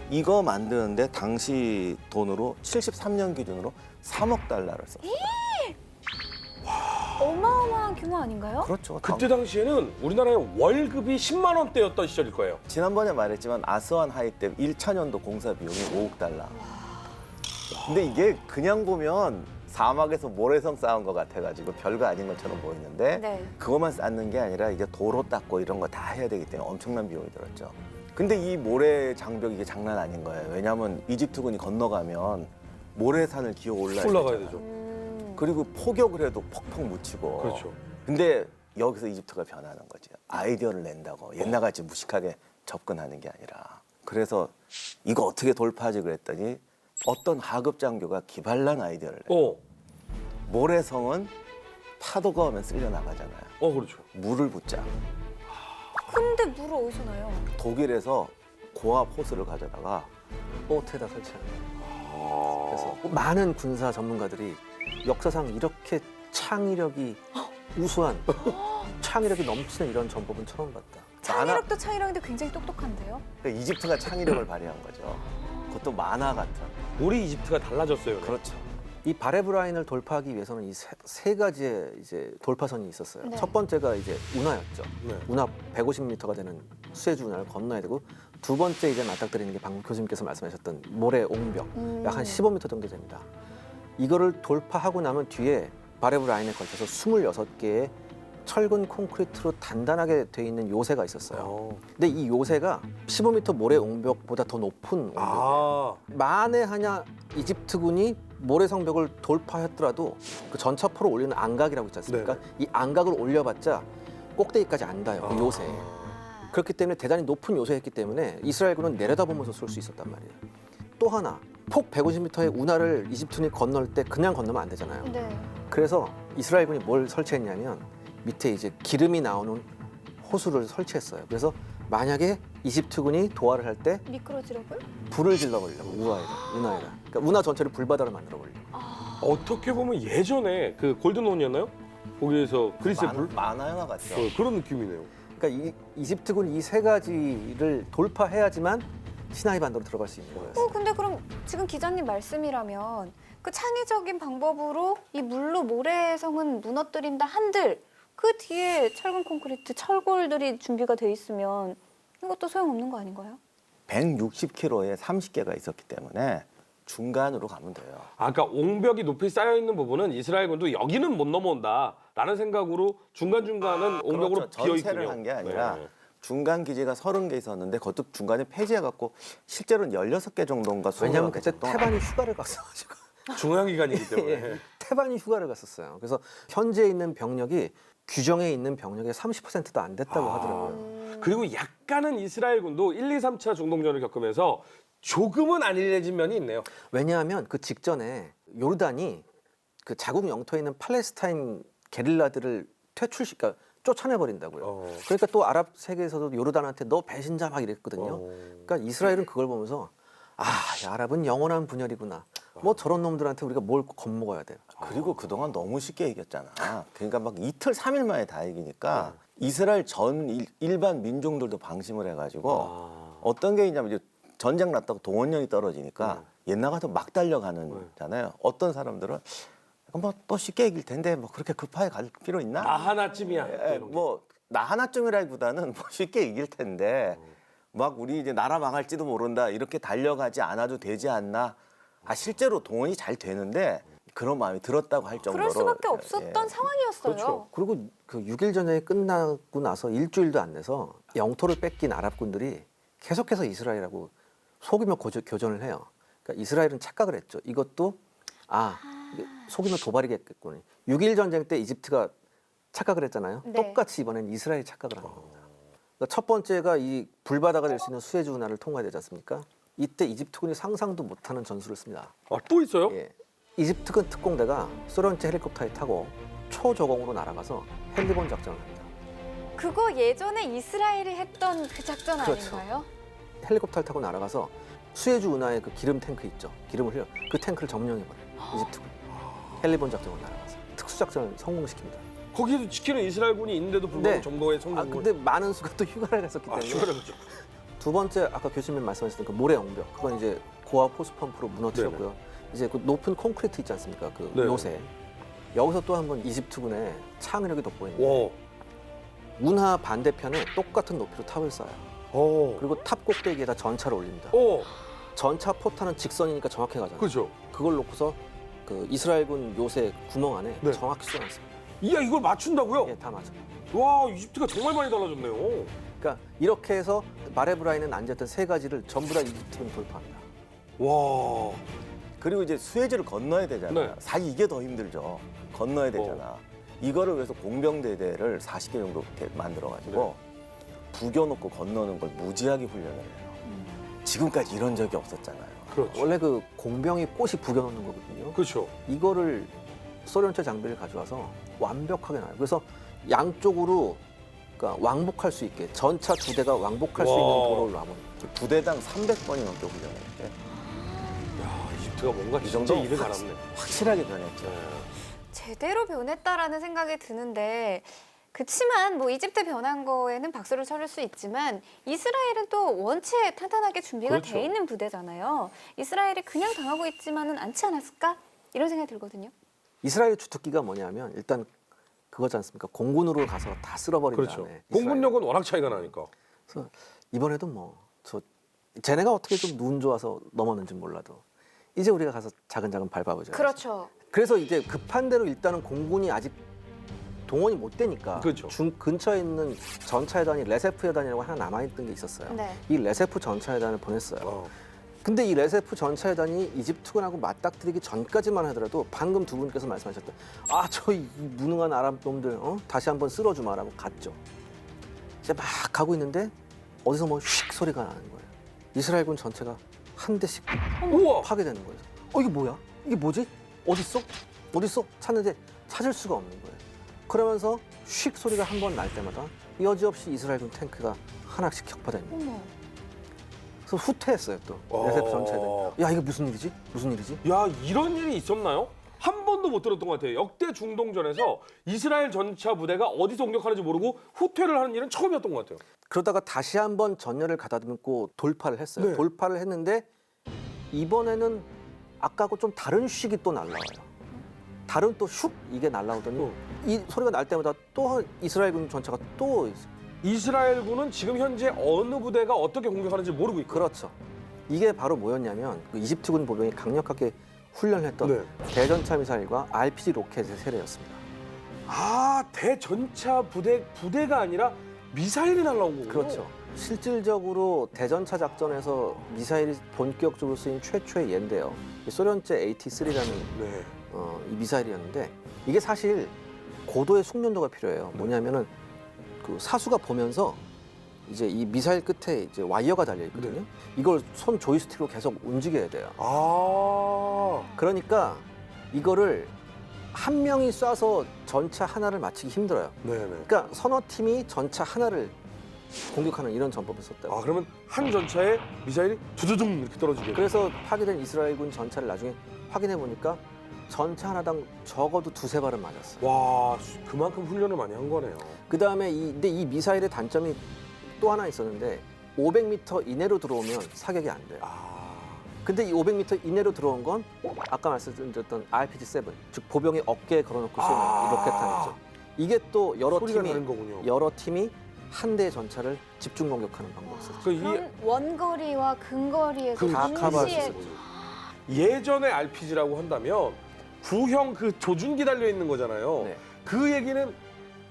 Speaker 4: 이거 만드는데 당시 돈으로 73년 기준으로 3억 달러를 썼어요.
Speaker 5: 어마어마한 규모 아닌가요?
Speaker 4: 그렇죠.
Speaker 2: 그때 당시에는 우리나라의 월급이 10만 원대였던 시절일 거예요.
Speaker 4: 지난번에 말했지만 아스완 하이 때 1차년도 공사 비용이 5억 달러. 근데 이게 그냥 보면 사막에서 모래성 쌓은 것 같아가지고 별거 아닌 것처럼 보이는데
Speaker 5: 네.
Speaker 4: 그것만 쌓는 게 아니라 이제 도로 닦고 이런 거 다 해야 되기 때문에 엄청난 비용이 들었죠. 근데 이 모래 장벽 이게 장난 아닌 거예요. 왜냐하면 이집트군이 건너가면 모래산을 기어
Speaker 2: 올라가야 되죠.
Speaker 4: 그리고 포격을 해도 퍽퍽 묻히고.
Speaker 2: 그렇죠.
Speaker 4: 근데 여기서 이집트가 변하는 거지. 아이디어를 낸다고 옛날같이 무식하게 접근하는 게 아니라. 그래서 이거 어떻게 돌파하지 그랬더니 어떤 하급 장교가 기발난 아이디어를 내요. 모래성은 파도가 오면 쓸려 나가잖아요.
Speaker 2: 그렇죠.
Speaker 4: 물을 붓자.
Speaker 6: 근데 물을 어디서 나요?
Speaker 4: 독일에서 고압 호스를 가져다가
Speaker 3: 보트에다 설치하는 거예요. 그래서 많은 군사 전문가들이 역사상 이렇게 창의력이 우수한 창의력이 넘치는 이런 전법은 처음 봤다.
Speaker 6: 창의력도 창의력인데 굉장히 똑똑한데요?
Speaker 4: 그러니까 이집트가 창의력을 발휘한 거죠. 그것도 만화 같은.
Speaker 2: 우리 이집트가 달라졌어요.
Speaker 4: 그렇죠.
Speaker 3: 이 바레브 라인을 돌파하기 위해서는 이 세 가지의 이제 돌파선이 있었어요.
Speaker 5: 네.
Speaker 3: 첫 번째가 이제 운하였죠.
Speaker 2: 네.
Speaker 3: 운하 150m가 되는 수에즈 운하를 건너야 되고 두 번째 이제 맞닥뜨리는 게 방금 교수님께서 말씀하셨던 모래 옹벽 약 한 15m 정도 됩니다. 이거를 돌파하고 나면 뒤에 바레브 라인에 걸쳐서 26개의 철근 콘크리트로 단단하게 돼 있는 요새가 있었어요. 근데 이 요새가 15m 모래 옹벽보다 더 높은 옹벽이에요. 만에 하냐 이집트군이 모래 성벽을 돌파했더라도 그 전차포로 올리는 안각이라고 있지 않습니까? 이 안각을 올려봤자 꼭대기까지 안 닿아요. 그 요새에. 그렇기 때문에 대단히 높은 요새였기 때문에 이스라엘군은 내려다보면서 쏠 수 있었단 말이에요. 또 하나, 폭 150m의 운하를 이집트군이 건널 때 그냥 건너면 안 되잖아요.
Speaker 5: 네.
Speaker 3: 그래서 이스라엘군이 뭘 설치했냐면 밑에 이제 기름이 나오는 호수를 설치했어요. 그래서 만약에 이집트군이 도하를 할 때
Speaker 5: 미끄러지려고요?
Speaker 3: 불을 질러버리려고 운하에다. 그러니까 운하 전체를 불바다로 만들어버리려고.
Speaker 2: 어떻게 보면 예전에 그 골든온이었나요? 거기에서 그리스의 불?
Speaker 4: 만화 영화 같죠.
Speaker 2: 그런 느낌이네요.
Speaker 3: 그러니까 이집트군 이 세 가지를 돌파해야지만 시나이 반도로 들어갈 수 있는 거였어요.
Speaker 5: 근데 그럼 지금 기자님 말씀이라면 그 창의적인 방법으로 이 물로 모래성은 무너뜨린다 한들 그 뒤에 철근 콘크리트, 철골들이 준비가 돼 있으면 이것도 소용없는 거 아닌가요?
Speaker 4: 160km에 30개가 있었기 때문에 중간으로 가면 돼요.
Speaker 2: 아까 옹벽이 높이 쌓여 있는 부분은 이스라엘군도 여기는 못 넘어온다라는 생각으로 중간중간은 옹벽으로
Speaker 4: 그렇죠.
Speaker 2: 비어 있군요.
Speaker 4: 전체를 한 게 아니라
Speaker 2: 네.
Speaker 4: 중간 기지가 30개 있었는데 그것도 중간에 폐지해갖고 실제로는 16개 정도인가
Speaker 3: 왜냐하면
Speaker 4: 20개
Speaker 3: 그때
Speaker 4: 정도
Speaker 3: 태반이 휴가를 갔어가지고
Speaker 2: 중앙기관이기 때문에.
Speaker 3: 예, 태반이 휴가를 갔었어요. 그래서 현재 있는 병력이 규정에 있는 병력의 30%도 안 됐다고 하더라고요.
Speaker 2: 그리고 약간은 이스라엘군도 1, 2, 3차 중동전을 겪으면서 조금은 안일해진 면이 있네요.
Speaker 3: 왜냐하면 그 직전에 요르단이 그 자국 영토에 있는 팔레스타인 게릴라들을 그러니까 쫓아내버린다고요. 그러니까 또 아랍 세계에서도 요르단한테 너 배신자 막 이랬거든요. 그러니까 이스라엘은 그걸 보면서 이 아랍은 영원한 분열이구나. 뭐 저런 놈들한테 우리가 뭘 겁먹어야 돼.
Speaker 4: 그리고 그동안 너무 쉽게 이겼잖아. 그러니까 막 이틀, 3일 만에 다 이기니까 이스라엘 전 일반 민중들도 방심을 해가지고 어떤 게 있냐면 이제 전쟁 났다고 동원령이 떨어지니까 옛날 같으면 막 달려가는잖아요. 어떤 사람들은 뭐 또 쉽게 이길 텐데 뭐 그렇게 급하게 갈 필요 있나?
Speaker 2: 나 하나쯤이야.
Speaker 4: 뭐 나 하나쯤이라기보다는 뭐 쉽게 이길 텐데 막 우리 이제 나라 망할지도 모른다 이렇게 달려가지 않아도 되지 않나? 실제로 동원이 잘 되는데 그런 마음이 들었다고 할 정도로
Speaker 5: 그럴 수밖에 없었던 상황이었어요.
Speaker 2: 그렇죠.
Speaker 3: 그리고 그 6일 전쟁이 끝나고 나서 일주일도 안 돼서 영토를 뺏긴 아랍군들이 계속해서 이스라엘하고 속이며 교전을 해요. 그러니까 이스라엘은 착각을 했죠. 이것도 속이며 도발이겠군. 6일 전쟁 때 이집트가 착각을 했잖아요.
Speaker 5: 네.
Speaker 3: 똑같이 이번엔 이스라엘이 착각을 한 겁니다. 그러니까 첫 번째가 이 불바다가 될 수 있는 수에즈 운하를 통과해야 되지 않습니까? 이때 이집트군이 상상도 못하는 전술을 씁니다.
Speaker 2: 또 있어요?
Speaker 3: 예. 이집트군 특공대가 소련제 헬리콥터에 타고 초저공으로 날아가서 헬리본 작전을 합니다.
Speaker 5: 그거 예전에 이스라엘이 했던 그 작전
Speaker 3: 그렇죠.
Speaker 5: 아닌가요?
Speaker 3: 헬리콥터를 타고 날아가서 수에즈 운하에 그 기름 탱크 있죠. 기름을 흘려 그 탱크를 점령해버려요. 이집트군. 헬리본 작전으로 날아가서 특수 작전을 성공시킵니다.
Speaker 2: 거기에도 지키는 이스라엘군이 있는데도 불구하고
Speaker 3: 네.
Speaker 2: 점거에 성공을.
Speaker 3: 근데 많은 수가 또 휴가를 갔었기 때문에.
Speaker 2: 휴가를 갔죠.
Speaker 3: 두 번째 아까 교수님 말씀하셨던 그 모래 옹벽 그건 이제 고압 호스 펌프로 무너뜨렸고요. 이제 그 높은 콘크리트 있지 않습니까? 그
Speaker 2: 네.
Speaker 3: 요새 여기서 또 한 번 이집트군의 창의력이 돋보이는
Speaker 2: 와.
Speaker 3: 운하 반대편에 똑같은 높이로 탑을 쌓아요. 그리고 탑 꼭대기에다 전차를 올립니다. 전차 포탄은 직선이니까 정확히 가잖아요.
Speaker 2: 그렇죠.
Speaker 3: 그걸 놓고서 그 이스라엘군 요새 구멍 안에
Speaker 2: 네.
Speaker 3: 정확히 쏘았습니다.
Speaker 2: 이야 이걸 맞춘다고요?
Speaker 3: 예, 다 맞아요.
Speaker 2: 와 이집트가 정말 많이 달라졌네요.
Speaker 3: 그러니까 이렇게 해서 바레브 라인은 앉았던 세 가지를 전부 다 이집트군이 돌파합니다.
Speaker 2: 와.
Speaker 4: 그리고 이제 수에즈를 건너야 되잖아요.
Speaker 2: 네.
Speaker 4: 사실 이게 더 힘들죠. 건너야 되잖아. 이거를 위해서 공병대대를 40개 정도 이렇게 만들어가지고 부겨놓고 건너는 걸 무지하게 훈련을 해요. 지금까지 이런 적이 없었잖아요.
Speaker 2: 그렇죠.
Speaker 3: 원래 그 공병이 꽃이 부겨놓는 거거든요.
Speaker 2: 그렇죠.
Speaker 3: 이거를 소련chế 장비를 가져와서 완벽하게 나요. 그래서 양쪽으로 그러니까 왕복할 수 있게 전차 2대가 왕복할 수 있는
Speaker 2: 와.
Speaker 3: 도로를 놔본.
Speaker 4: 부대당 300번이 넘게 훈련을 했대.
Speaker 2: 야, 이집트가 뭔가
Speaker 4: 이
Speaker 2: 진짜
Speaker 4: 정도
Speaker 2: 일을 잘하네.
Speaker 4: 확실하게 변했죠.
Speaker 5: 제대로 변했다라는 생각이 드는데 그치만 뭐 이집트 변한 거에는 박수를 쳐줄 수 있지만 이스라엘은 또 원체 탄탄하게 준비가
Speaker 2: 그렇죠.
Speaker 5: 돼 있는 부대잖아요. 이스라엘이 그냥 당하고 있지만은 않지 않았을까? 이런 생각이 들거든요.
Speaker 3: 이스라엘의 주특기가 뭐냐면 일단 그거지 않습니까? 공군으로 가서 다 쓸어버린
Speaker 2: 그렇죠.
Speaker 3: 다음에
Speaker 2: 공군력은 워낙 차이가 나니까.
Speaker 3: 그래서 이번에도 뭐 저 쟤네가 어떻게 좀 눈 좋아서 넘었는지 몰라도 이제 우리가 가서 자근자근 밟아보자.
Speaker 5: 그렇죠.
Speaker 3: 그래서 이제 급한 대로 일단은 공군이 아직 동원이 못 되니까
Speaker 2: 그렇죠.
Speaker 3: 근처에 있는 전차여단이 레세프 여단이라고 하나 남아있던 게 있었어요.
Speaker 5: 네.
Speaker 3: 이 레세프 전차여단을 보냈어요.
Speaker 2: 어.
Speaker 3: 근데 이 레세프 전차여단이 이집트군하고 맞닥뜨리기 전까지만 하더라도 방금 두 분께서 말씀하셨던 저 이 무능한 아랍 놈들 다시 한번 쓸어주마라고 갔죠. 이제 막 가고 있는데 어디서 뭐 휙 소리가 나는 거예요. 이스라엘군 전체가 한 대씩
Speaker 2: 우와.
Speaker 3: 파괴되는 거예요. 이게 뭐야? 이게 뭐지? 어딨어? 어딨어? 찾는데 찾을 수가 없는 거예요. 그러면서 휙 소리가 한 번 날 때마다 여지없이 이스라엘군 탱크가 하나씩 격파되는 거예요.
Speaker 5: 어머.
Speaker 3: 그래서 후퇴했어요 또
Speaker 2: 어.
Speaker 3: 레세프 전차들. 야 이게 무슨 일이지? 무슨 일이지?
Speaker 2: 야, 이런 일이 있었나요? 한 번도 못 들었던 것 같아요. 역대 중동전에서 이스라엘 전차 부대가 어디서 공격하는지 모르고 후퇴를 하는 일은 처음이었던 것 같아요.
Speaker 3: 그러다가 다시 한번 전열을 가다듬고 돌파를 했어요.
Speaker 2: 네.
Speaker 3: 돌파를 했는데 이번에는 아까하고 좀 다른 슉이 또 날라와요. 다른 또 슉 이게 날라오더니 이 소리가 날 때마다 또 이스라엘군 전차가 또
Speaker 2: 이스라엘군은 지금 현재 어느 부대가 어떻게 공격하는지 모르고 있고.
Speaker 3: 그렇죠. 이게 바로 뭐였냐면 그 이집트군 보병이 강력하게 훈련했던
Speaker 2: 네.
Speaker 3: 대전차 미사일과 RPG 로켓의 세례였습니다.
Speaker 2: 대전차 부대가 아니라 미사일이 날라온 거군요.
Speaker 3: 그렇죠. 실질적으로 대전차 작전에서 미사일이 본격적으로 쓰인 최초의 예인데요. 소련제 AT-3라는
Speaker 2: 네.
Speaker 3: 이 미사일이었는데 이게 사실 고도의 숙련도가 필요해요. 뭐냐면은 그 사수가 보면서 이제 이 미사일 끝에 이제 와이어가 달려 있거든요.
Speaker 2: 네.
Speaker 3: 이걸 손 조이스틱으로 계속 움직여야 돼요. 그러니까 이거를 한 명이 쏴서 전차 하나를 맞추기 힘들어요.
Speaker 2: 네네.
Speaker 3: 그러니까 서너 팀이 전차 하나를 공격하는 이런 전법을 썼다고.
Speaker 2: 그러면 한 전차에 미사일이 두두둥 이렇게 떨어지게.
Speaker 3: 그래서 파괴된 이스라엘군 전차를 나중에 확인해 보니까 전차 하나당 적어도 2-3발은 맞았어요.
Speaker 2: 와, 그만큼 훈련을 많이 한 거네요.
Speaker 3: 그 다음에 근데 이 미사일의 단점이 또 하나 있었는데 500m 이내로 들어오면 사격이 안 돼요. 근데 이 500m 이내로 들어온 건 아까 말씀드렸던 RPG-7, 즉 보병의 어깨에 걸어놓고 쏘는 이 로켓탄이죠. 이게 또
Speaker 2: 소리가 다른 거군요.
Speaker 3: 여러 팀이 한 대의 전차를 집중 공격하는 방법을 썼죠.
Speaker 5: 그런 원거리와 근거리에서
Speaker 3: 다 커버할 수
Speaker 5: 동시에
Speaker 3: 있어요.
Speaker 2: 예전에 RPG라고 한다면 구형 그 조준기 달려 있는 거잖아요.
Speaker 3: 네.
Speaker 2: 그 얘기는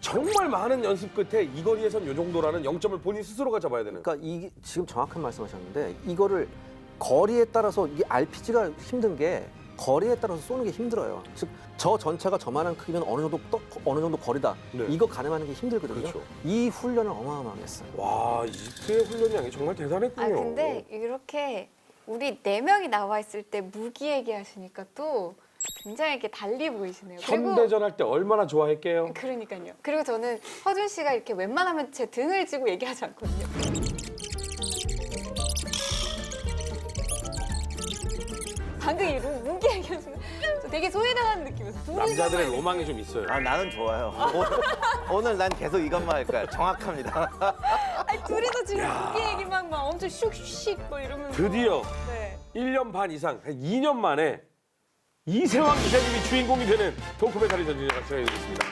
Speaker 2: 정말 많은 연습 끝에 이 거리에선 요 정도라는 0점을 본인 스스로가 잡아야 되는.
Speaker 3: 그러니까 이게 지금 정확한 말씀하셨는데 이거를 거리에 따라서 이게 RPG가 힘든 게 거리에 따라서 쏘는 게 힘들어요. 즉 저 전차가 저만한 크기면 어느 정도 거리다.
Speaker 2: 네.
Speaker 3: 이거 가늠하는 게 힘들거든요.
Speaker 2: 그렇죠.
Speaker 3: 이 훈련을 어마어마하게 했어요.
Speaker 2: 와, 이집트의 훈련량이 정말 대단했군요.
Speaker 5: 근데 이렇게 우리 4명이 나와 있을 때 무기 얘기하시니까 또 굉장히 이렇게 달리 보이시네요.
Speaker 2: 선대전 할 때 얼마나 좋아했게요.
Speaker 5: 그러니까요. 그리고 저는 허준 씨가 이렇게 웬만하면 제 등을 지고 얘기하지 않거든요. 방금 이 무기 얘기하시는 저 되게 소외당하는 느낌이었어요.
Speaker 2: 남자들의 로망이 좀 있어요.
Speaker 4: 나는 좋아요. 오늘 난 계속 이것만 할 거야. 정확합니다.
Speaker 5: 아니, 둘이서 지금 무기 얘기만 막 엄청 슉슉 뭐 이러면서
Speaker 2: 드디어
Speaker 5: 네.
Speaker 2: 1년 반 이상, 한 2년 만에 이세왕 기자님이 주인공이 되는 토크의 달인 전쟁을 시작해드리겠습니다.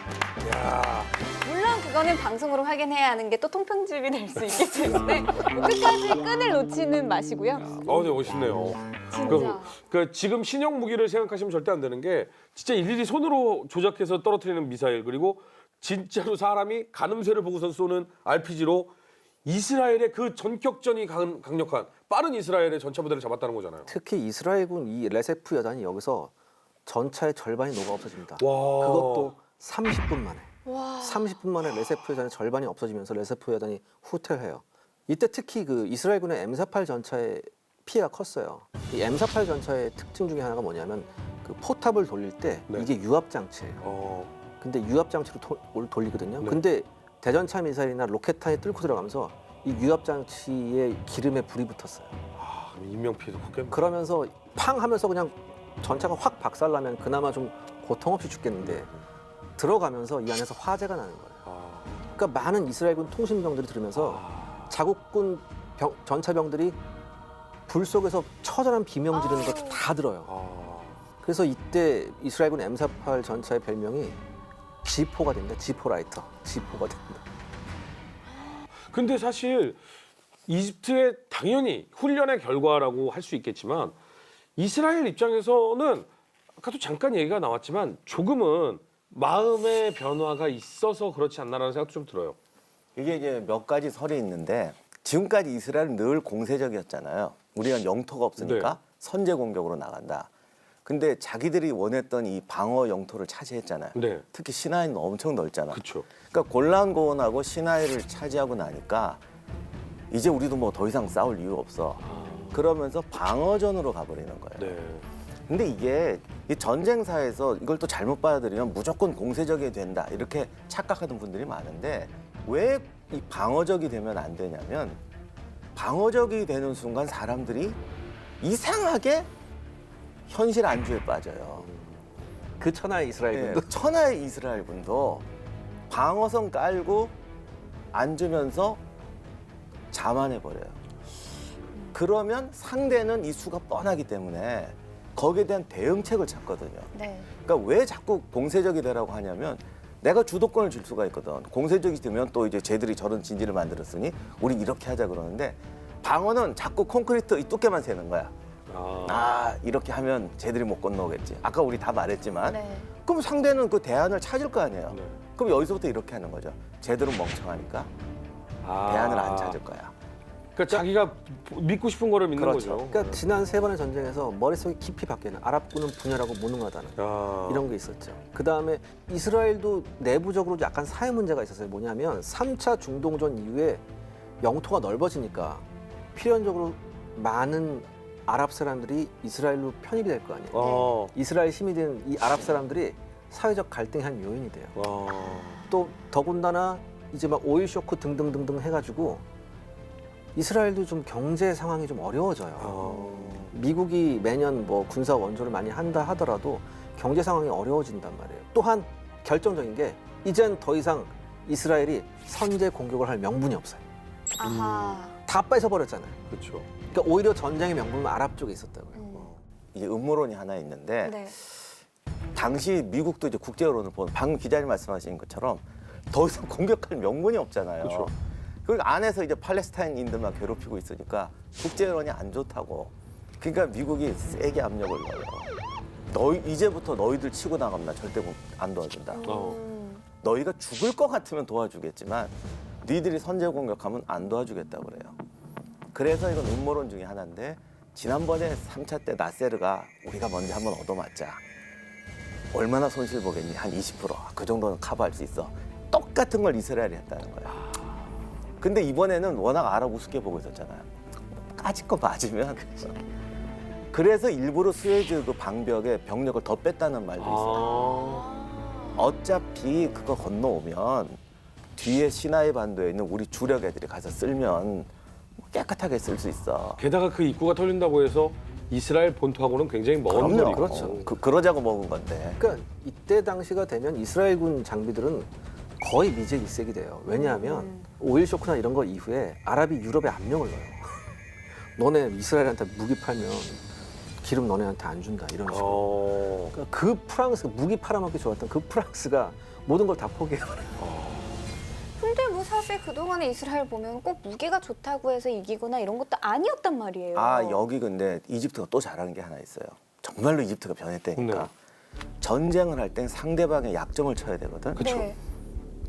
Speaker 2: 이야,
Speaker 5: 물론 그거는 방송으로 확인해야 하는 게 또 통편집이 될 수 있기 때문에 끝까지 끈을 놓치는 마시고요.
Speaker 2: 네, 멋있네요.
Speaker 5: 진짜.
Speaker 2: 지금 신형 무기를 생각하시면 절대 안 되는 게 진짜 일일이 손으로 조작해서 떨어뜨리는 미사일, 그리고 진짜로 사람이 가늠쇠를 보고선 쏘는 RPG로 이스라엘의 그 전격전이 강력한 빠른 이스라엘의 전차 부대를 잡았다는 거잖아요.
Speaker 3: 특히 이스라엘군 이 레세프 여단이 여기서 전차의 절반이 녹아 없어집니다.
Speaker 2: 와.
Speaker 3: 그것도 30분 만에.
Speaker 5: 와.
Speaker 3: 30분 만에 레세프 여단의 절반이 없어지면서 레세프 여단이 후퇴를 해요. 이때 특히 그 이스라엘군의 M48 전차의 피해가 컸어요. 이 M48 전차의 특징 중에 하나가 뭐냐면 그 그 포탑을 돌릴 때
Speaker 2: 네.
Speaker 3: 이게 유압 장치예요. 근데 유압 장치로 돌리거든요.
Speaker 2: 네.
Speaker 3: 근데 대전차 미사일이나 로켓탄이 뚫고 들어가면서 이 유압 장치에 기름에 불이 붙었어요.
Speaker 2: 그럼 인명 피해도 크겠네.
Speaker 3: 그러면서 팡 하면서 그냥 전차가 확 박살나면 그나마 좀 고통 없이 죽겠는데 들어가면서 이 안에서 화재가 나는 거예요. 그러니까 많은 이스라엘군 통신병들이 들으면서 자국군 전차병들이 불 속에서 처절한 비명 지르는 걸 다 들어요. 그래서 이때 이스라엘군 M48 전차의 별명이 G4가 됩니다. G4 라이터. G4가 됩니다.
Speaker 2: 근데 사실 이집트의 당연히 훈련의 결과라고 할 수 있겠지만 이스라엘 입장에서는 아까도 잠깐 얘기가 나왔지만 조금은 마음의 변화가 있어서 그렇지 않나라는 생각도 좀 들어요.
Speaker 4: 이게 이제 몇 가지 설이 있는데 지금까지 이스라엘은 늘 공세적이었잖아요. 우리가 영토가 없으니까
Speaker 2: 네.
Speaker 4: 선제 공격으로 나간다. 근데 자기들이 원했던 이 방어 영토를 차지했잖아요.
Speaker 2: 네.
Speaker 4: 특히 시나이는 엄청 넓잖아.
Speaker 2: 그렇죠.
Speaker 4: 그러니까 골란 고원하고 시나이를 차지하고 나니까 이제 우리도 뭐 더 이상 싸울 이유 없어. 그러면서 방어전으로 가버리는 거예요.
Speaker 2: 네.
Speaker 4: 근데 이게 이 전쟁사에서 이걸 또 잘못 받아들이면 무조건 공세적이 된다 이렇게 착각하는 분들이 많은데 왜 이 방어적이 되면 안 되냐면 방어적이 되는 순간 사람들이 이상하게 현실 안주에 빠져요.
Speaker 3: 그 천하의 이스라엘군도
Speaker 4: 네, 천하의 이스라엘군도 방어선 깔고 앉으면서 자만해버려요. 그러면 상대는 이 수가 뻔하기 때문에 거기에 대한 대응책을 찾거든요.
Speaker 5: 네.
Speaker 4: 그러니까 왜 자꾸 공세적이 되라고 하냐면 내가 주도권을 줄 수가 있거든. 공세적이 되면 또 이제 쟤들이 저런 진지를 만들었으니 우리 이렇게 하자 그러는데 방어는 자꾸 콘크리트 이 두께만 세는 거야. 아 이렇게 하면 쟤들이 못 건너오겠지. 아까 우리 다 말했지만
Speaker 5: 네.
Speaker 4: 그럼 상대는 그 대안을 찾을 거 아니에요.
Speaker 2: 네.
Speaker 4: 그럼 여기서부터 이렇게 하는 거죠. 쟤들은 멍청하니까 대안을 안 찾을 거야.
Speaker 2: 그러니까 자기가 믿고 싶은 거를 믿는
Speaker 4: 그렇죠.
Speaker 2: 거죠.
Speaker 3: 그러니까 지난 3번의 전쟁에서 머릿속에 깊이 박혀있는 아랍군은 분열하고 무능하다는 이런 게 있었죠. 그다음에 이스라엘도 내부적으로 약간 사회 문제가 있었어요. 뭐냐면 3차 중동전 이후에 영토가 넓어지니까 필연적으로 많은 아랍 사람들이 이스라엘로 편입이 될 거 아니에요. 이스라엘 힘이 된 이 아랍 사람들이 사회적 갈등의 한 요인이 돼요. 또 더군다나 이제 막 오일 쇼크 등등등등 해가지고 이스라엘도 좀 경제 상황이 좀 어려워져요. 미국이 매년 뭐 군사 원조를 많이 한다 하더라도 경제 상황이 어려워진단 말이에요. 또한 결정적인 게 이젠 더 이상 이스라엘이 선제 공격을 할 명분이 없어요.
Speaker 5: 아하.
Speaker 3: 다 뺏어버렸잖아요.
Speaker 2: 그렇죠.
Speaker 3: 그러니까 오히려 전쟁의 명분은 아랍 쪽에 있었다고요.
Speaker 4: 이게 음모론이 하나 있는데
Speaker 5: 네.
Speaker 4: 당시 미국도 이제 국제 여론을 보면 방금 기자님 말씀하신 것처럼 더 이상 공격할 명분이 없잖아요.
Speaker 2: 그렇죠.
Speaker 4: 그 안에서 이제 팔레스타인인들만 괴롭히고 있으니까 국제 여론이 안 좋다고. 그러니까 미국이 세게 압력을 넣어요. 이제부터 너희들 치고 나가면 나 절대 안 도와준다. 너희가 죽을 것 같으면 도와주겠지만 너희들이 선제 공격하면 안 도와주겠다고 그래요. 그래서 이건 음모론 중에 하나인데 지난번에 3차 때 나세르가 우리가 먼저 한번 얻어맞자. 얼마나 손실 보겠니? 한 20%. 그 정도는 커버할 수 있어. 똑같은 걸 이스라엘이 했다는 거야. 근데 이번에는 워낙 아랍 우습게 보고 있었잖아요. 까짓 거 맞으면. 그래서 일부러 스웨즈 그 방벽에 병력을 더 뺐다는 말도 있어요. 어차피 그거 건너오면 뒤에 시나이 반도에 있는 우리 주력 애들이 가서 쓸면 깨끗하게 쓸 수 있어.
Speaker 2: 게다가 그 입구가 털린다고 해서 이스라엘 본토하고는 굉장히 먼 거리고.
Speaker 4: 그렇죠. 그러자고 먹은 건데.
Speaker 3: 그러니까 이때 당시가 되면 이스라엘군 장비들은 거의 미제일색이 돼요. 왜냐하면 오일 쇼크나 이런 거 이후에 아랍이 유럽에 압력을 넣어요. 너네 이스라엘한테 무기 팔면 기름 너네한테 안 준다 이런 식으로. 그러니까 그 프랑스 무기 팔아먹기 좋았던 그 프랑스가 모든 걸 다 포기해버려요.
Speaker 5: 근데 뭐 사실 그동안에 이스라엘 보면 꼭 무기가 좋다고 해서 이기거나 이런 것도 아니었단 말이에요.
Speaker 4: 아 여기 근데 이집트가 또 잘하는 게 하나 있어요. 정말로 이집트가 변했다니까.
Speaker 2: 네.
Speaker 4: 전쟁을 할 땐 상대방의 약점을 쳐야 되거든.
Speaker 2: 그쵸.
Speaker 5: 네.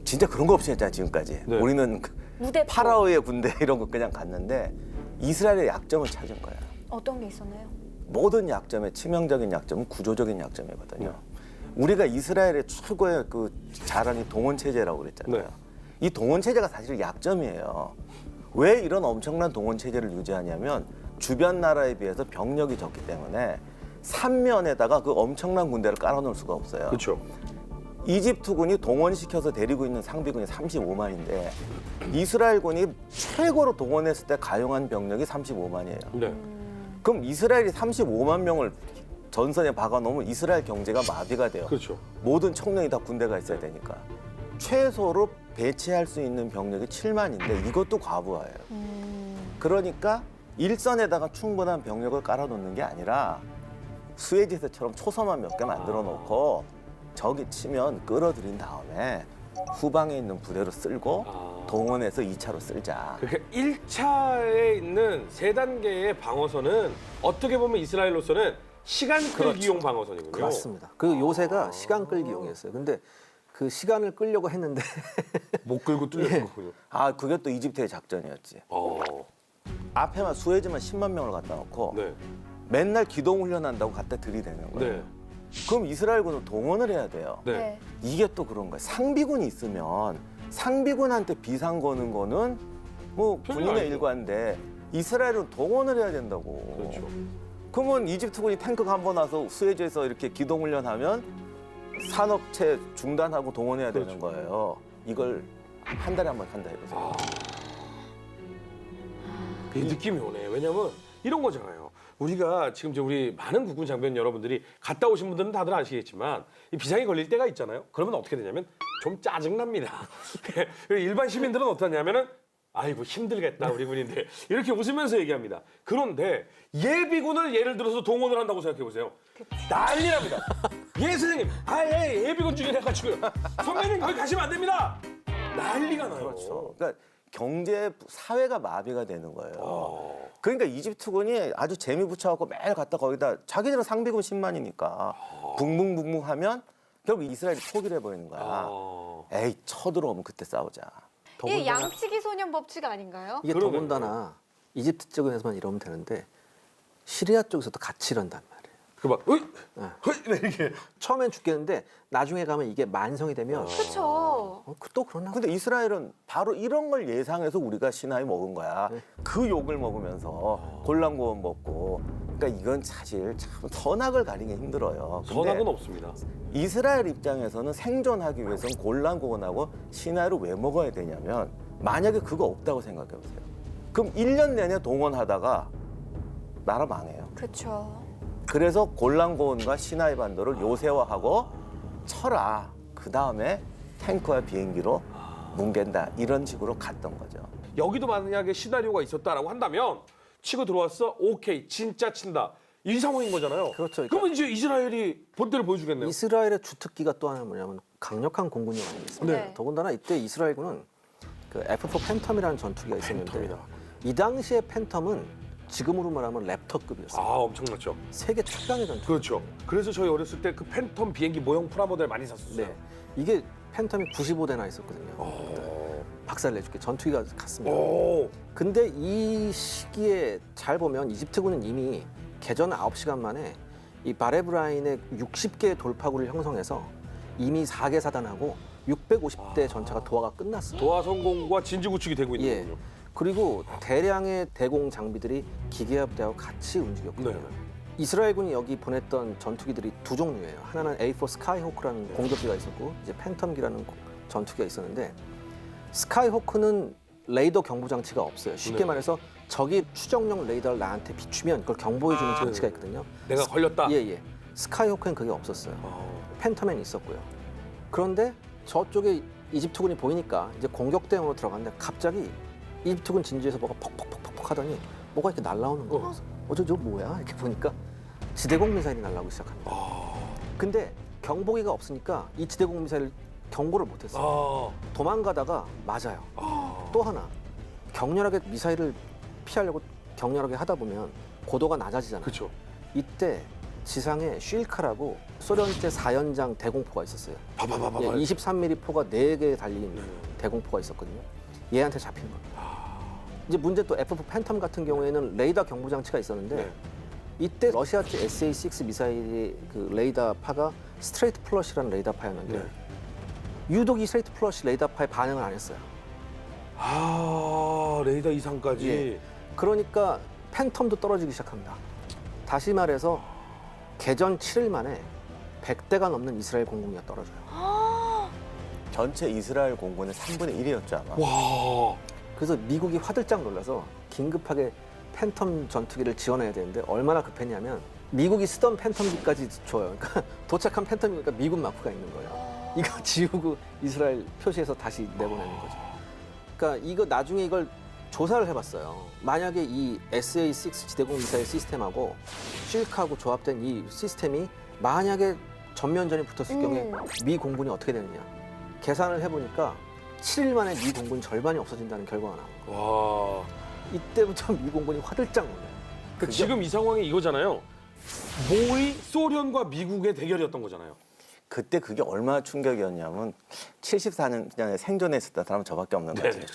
Speaker 4: 진짜 그런 거 없이 했잖아 지금까지.
Speaker 2: 네.
Speaker 4: 우리는
Speaker 5: 무대포.
Speaker 4: 파라오의 군대 이런 거 그냥 갔는데 이스라엘의 약점을 찾은 거야.
Speaker 5: 어떤 게 있었나요?
Speaker 4: 모든 약점의 치명적인 약점은 구조적인 약점이거든요. 우리가 이스라엘의 최고의 그 자랑이 동원 체제라고 그랬잖아요.
Speaker 2: 네.
Speaker 4: 이 동원 체제가 사실 약점이에요. 왜 이런 엄청난 동원 체제를 유지하냐면 주변 나라에 비해서 병력이 적기 때문에 삼면에다가 그 엄청난 군대를 깔아놓을 수가 없어요.
Speaker 2: 그렇죠.
Speaker 4: 이집트군이 동원시켜서 데리고 있는 상비군이 35만인데 이스라엘군이 최고로 동원했을 때 가용한 병력이 35만이에요.
Speaker 2: 네.
Speaker 4: 그럼 이스라엘이 35만 명을 전선에 박아놓으면 이스라엘 경제가 마비가 돼요.
Speaker 2: 그렇죠.
Speaker 4: 모든 청년이 다 군대가 있어야 되니까. 최소로 배치할 수 있는 병력이 7만인데 이것도 과부하예요. 그러니까 일선에다가 충분한 병력을 깔아놓는 게 아니라 수에즈세처럼 초섬만 몇 개 만들어 놓고 적이 치면 끌어들인 다음에 후방에 있는 부대로 쓸고 동원해서 2차로 쓸자.
Speaker 2: 그러니까 1차에 있는 세 단계의 방어선은 어떻게 보면 이스라엘로서는 시간 끌기용 방어선이군요.
Speaker 3: 맞습니다. 그 요새가 시간 끌기용이었어요. 근데 그 시간을 끌려고 했는데
Speaker 2: 못 끌고 뚫렸군요.
Speaker 4: 아, 그게 또 이집트의 작전이었지. 앞에만 수에즈만 10만 명을 갖다 놓고
Speaker 2: 네.
Speaker 4: 맨날 기동훈련한다고 갖다 들이대는 거예요.
Speaker 2: 네.
Speaker 4: 그럼 이스라엘군은 동원을 해야 돼요.
Speaker 2: 네.
Speaker 4: 이게 또 그런 거예요. 상비군이 있으면 상비군한테 비상 거는 거는 뭐
Speaker 2: 별로
Speaker 4: 군인의
Speaker 2: 아니죠.
Speaker 4: 일과인데 이스라엘은 동원을 해야 된다고.
Speaker 2: 그렇죠.
Speaker 4: 그러면 이집트군이 탱크가 한 번 와서 수에즈에서 이렇게 기동훈련하면 산업체 중단하고 동원해야 되는
Speaker 2: 그렇죠.
Speaker 4: 거예요. 이걸 한 달에 한 번 한다 이거죠.
Speaker 2: 이 느낌이 오네. 왜냐면 이런 거잖아요. 우리가 지금 이제 우리 많은 국군 장병 여러분들이 갔다 오신 분들은 다들 아시겠지만 이 비상이 걸릴 때가 있잖아요. 그러면 어떻게 되냐면 좀 짜증납니다. 일반 시민들은 어떠냐면은 아이고 힘들겠다 우리 군인들 이렇게 웃으면서 얘기합니다. 그런데 예비군을 예를 들어서 동원을 한다고 생각해 보세요. 난리 납니다. 예 선생님, 예 예비군 중에 해가지고요. 선배님 거기 가시면 안 됩니다. 난리가 나요.
Speaker 4: 그렇죠. 그러니까 경제 사회가 마비가 되는 거예요. 그러니까 이집트군이 아주 재미 붙여갖고 매일 갔다 거기다 자기들은 상비군 10만이니까 붕붕붕붕 하면 결국 이스라엘이 포기를 해버리는 거야. 에이 쳐들어오면 그때 싸우자.
Speaker 6: 이게 양치기 소년 법칙 아닌가요?
Speaker 3: 이게
Speaker 2: 그러네.
Speaker 3: 더군다나 이집트 쪽에서만 이러면 되는데 시리아 쪽에서도 같이 이런단 말이에요.
Speaker 2: 그막 이렇게
Speaker 3: 처음엔 죽겠는데 나중에 가면 이게 만성이 되면
Speaker 6: 그렇죠.
Speaker 3: 또 그러나?
Speaker 4: 근데 이스라엘은 바로 이런 걸 예상해서 우리가 시나이 먹은 거야. 그 욕을 먹으면서 골란고원 먹고. 그러니까 이건 사실 참 선악을 가리기 힘들어요. 근데
Speaker 2: 선악은 없습니다.
Speaker 4: 이스라엘 입장에서는 생존하기 위해서는 골란고원하고 시나이를 왜 먹어야 되냐면 만약에 그거 없다고 생각해 보세요. 그럼 1년 내내 동원하다가 나라 망해요.
Speaker 6: 그렇죠.
Speaker 4: 그래서 골란고원과 시나이 반도를 요새화하고 쳐라. 그 다음에 탱크와 비행기로 뭉갠다. 이런 식으로 갔던 거죠.
Speaker 2: 여기도 만약에 시나리오가 있었다라고 한다면 치고 들어왔어. 오케이. 진짜 친다. 이 상황인 거잖아요.
Speaker 3: 그렇죠.
Speaker 2: 그러면 이제 이스라엘이 본때를 보여주겠네요.
Speaker 3: 이스라엘의 주특기가 또 하나 뭐냐면 강력한 공군력 아니겠습니까?
Speaker 6: 네.
Speaker 3: 더군다나 이때 이스라엘군은 그 F4 팬텀이라는 전투기가 있었는데
Speaker 2: 팬텀이다.
Speaker 3: 이 당시에 팬텀은 지금으로 말하면 랩터급이었어요.
Speaker 2: 엄청났죠.
Speaker 3: 세계 최강의 전투기.
Speaker 2: 그렇죠. 그래서 저희 어렸을 때 그 팬텀 비행기 모형 프라모델 많이 샀었어요.
Speaker 3: 네. 이게 팬텀이 95대나 있었거든요. 박살 내줄게. 전투기가 갔습니다.
Speaker 2: 오.
Speaker 3: 근데 이 시기에 잘 보면 이집트군은 이미 개전 9시간 만에 이 바레브라인의 60개의 돌파구를 형성해서 이미 4개 사단하고 650대 전차가 도하가 끝났어요.
Speaker 2: 도하 성공과 진지 구축이 되고 있는
Speaker 3: 예.
Speaker 2: 거군요.
Speaker 3: 그리고 대량의 대공 장비들이 기계합대하고 같이 움직였거든요.
Speaker 2: 네.
Speaker 3: 이스라엘군이 여기 보냈던 전투기들이 두 종류예요. 하나는 A4 스카이호크라는 공격기가 있었고 이제 팬텀기라는 전투기가 있었는데 스카이호크는 레이더 경보 장치가 없어요. 쉽게
Speaker 2: 네.
Speaker 3: 말해서 적이 추정용 레이더를 나한테 비추면 그걸 경보해주는 장치가 있거든요.
Speaker 2: 내가 걸렸다.
Speaker 3: 예. 스카이호크엔 그게 없었어요. 팬텀엔 있었고요. 그런데 저쪽에 이집트군이 보이니까 이제 공격 대응으로 들어갔는데 갑자기 이집트군 진지에서 뭐가 퍽퍽퍽퍽 하더니 뭐가 이렇게 날라오는 거예요. 저거 뭐야? 이렇게 보니까 지대공 미사일이 날라오기 시작합니다. 근데 경보기가 없으니까 이 지대공 미사일 경고를 못했어요. 도망가다가 맞아요. 또 하나 격렬하게 미사일을 피하려고 격렬하게 하다 보면 고도가 낮아지잖아요.
Speaker 2: 그렇죠.
Speaker 3: 이때 지상에 쉴카라고 소련제 4연장 대공포가 있었어요.
Speaker 2: 봐봐.
Speaker 3: 예, 23mm 포가 4개 달린 대공포가 있었거든요. 얘한테 잡힌 거예요. 이제 문제 또 F4 팬텀 같은 경우에는 레이더 경보 장치가 있었는데
Speaker 2: 네.
Speaker 3: 이때 러시아제 SA6 미사일의 그 레이더파가 스트레이트 플러시라는 레이더파였는데
Speaker 2: 네.
Speaker 3: 유독 이 스트레이트 플러시 레이더파에 반응을 안 했어요.
Speaker 2: 레이더 이상까지.
Speaker 3: 예. 그러니까 팬텀도 떨어지기 시작합니다. 다시 말해서 개전 7일 만에 100대가 넘는 이스라엘 공군기가 떨어져요.
Speaker 4: 전체 이스라엘 공군의 3분의 1이었죠 아마.
Speaker 2: 와.
Speaker 3: 그래서 미국이 화들짝 놀라서 긴급하게 팬텀 전투기를 지원해야 되는데 얼마나 급했냐면 미국이 쓰던 팬텀기까지 줘요. 그러니까 도착한 팬텀이니까 미군 마크가 있는 거예요. 이거 지우고 이스라엘 표시해서 다시 내보내는 거죠. 그러니까 이거 나중에 이걸 조사를 해봤어요. 만약에 이 SA-6 지대공 미사일 시스템하고 쉴크하고 조합된 이 시스템이 만약에 전면전이 붙었을 경우에 미 공군이 어떻게 되느냐. 계산을 해보니까 7일 만에 미 공군이 절반이 없어진다는 결과가 나와요.
Speaker 2: 와.
Speaker 3: 이때부터 미 공군이 화들짝 놀라요.
Speaker 2: 그 지금 이 상황이 이거잖아요. 모의 소련과 미국의 대결이었던 거잖아요.
Speaker 4: 그때 그게 얼마나 충격이었냐면 74년에 생존했었던 사람은 저밖에 없는 거지.
Speaker 2: 네.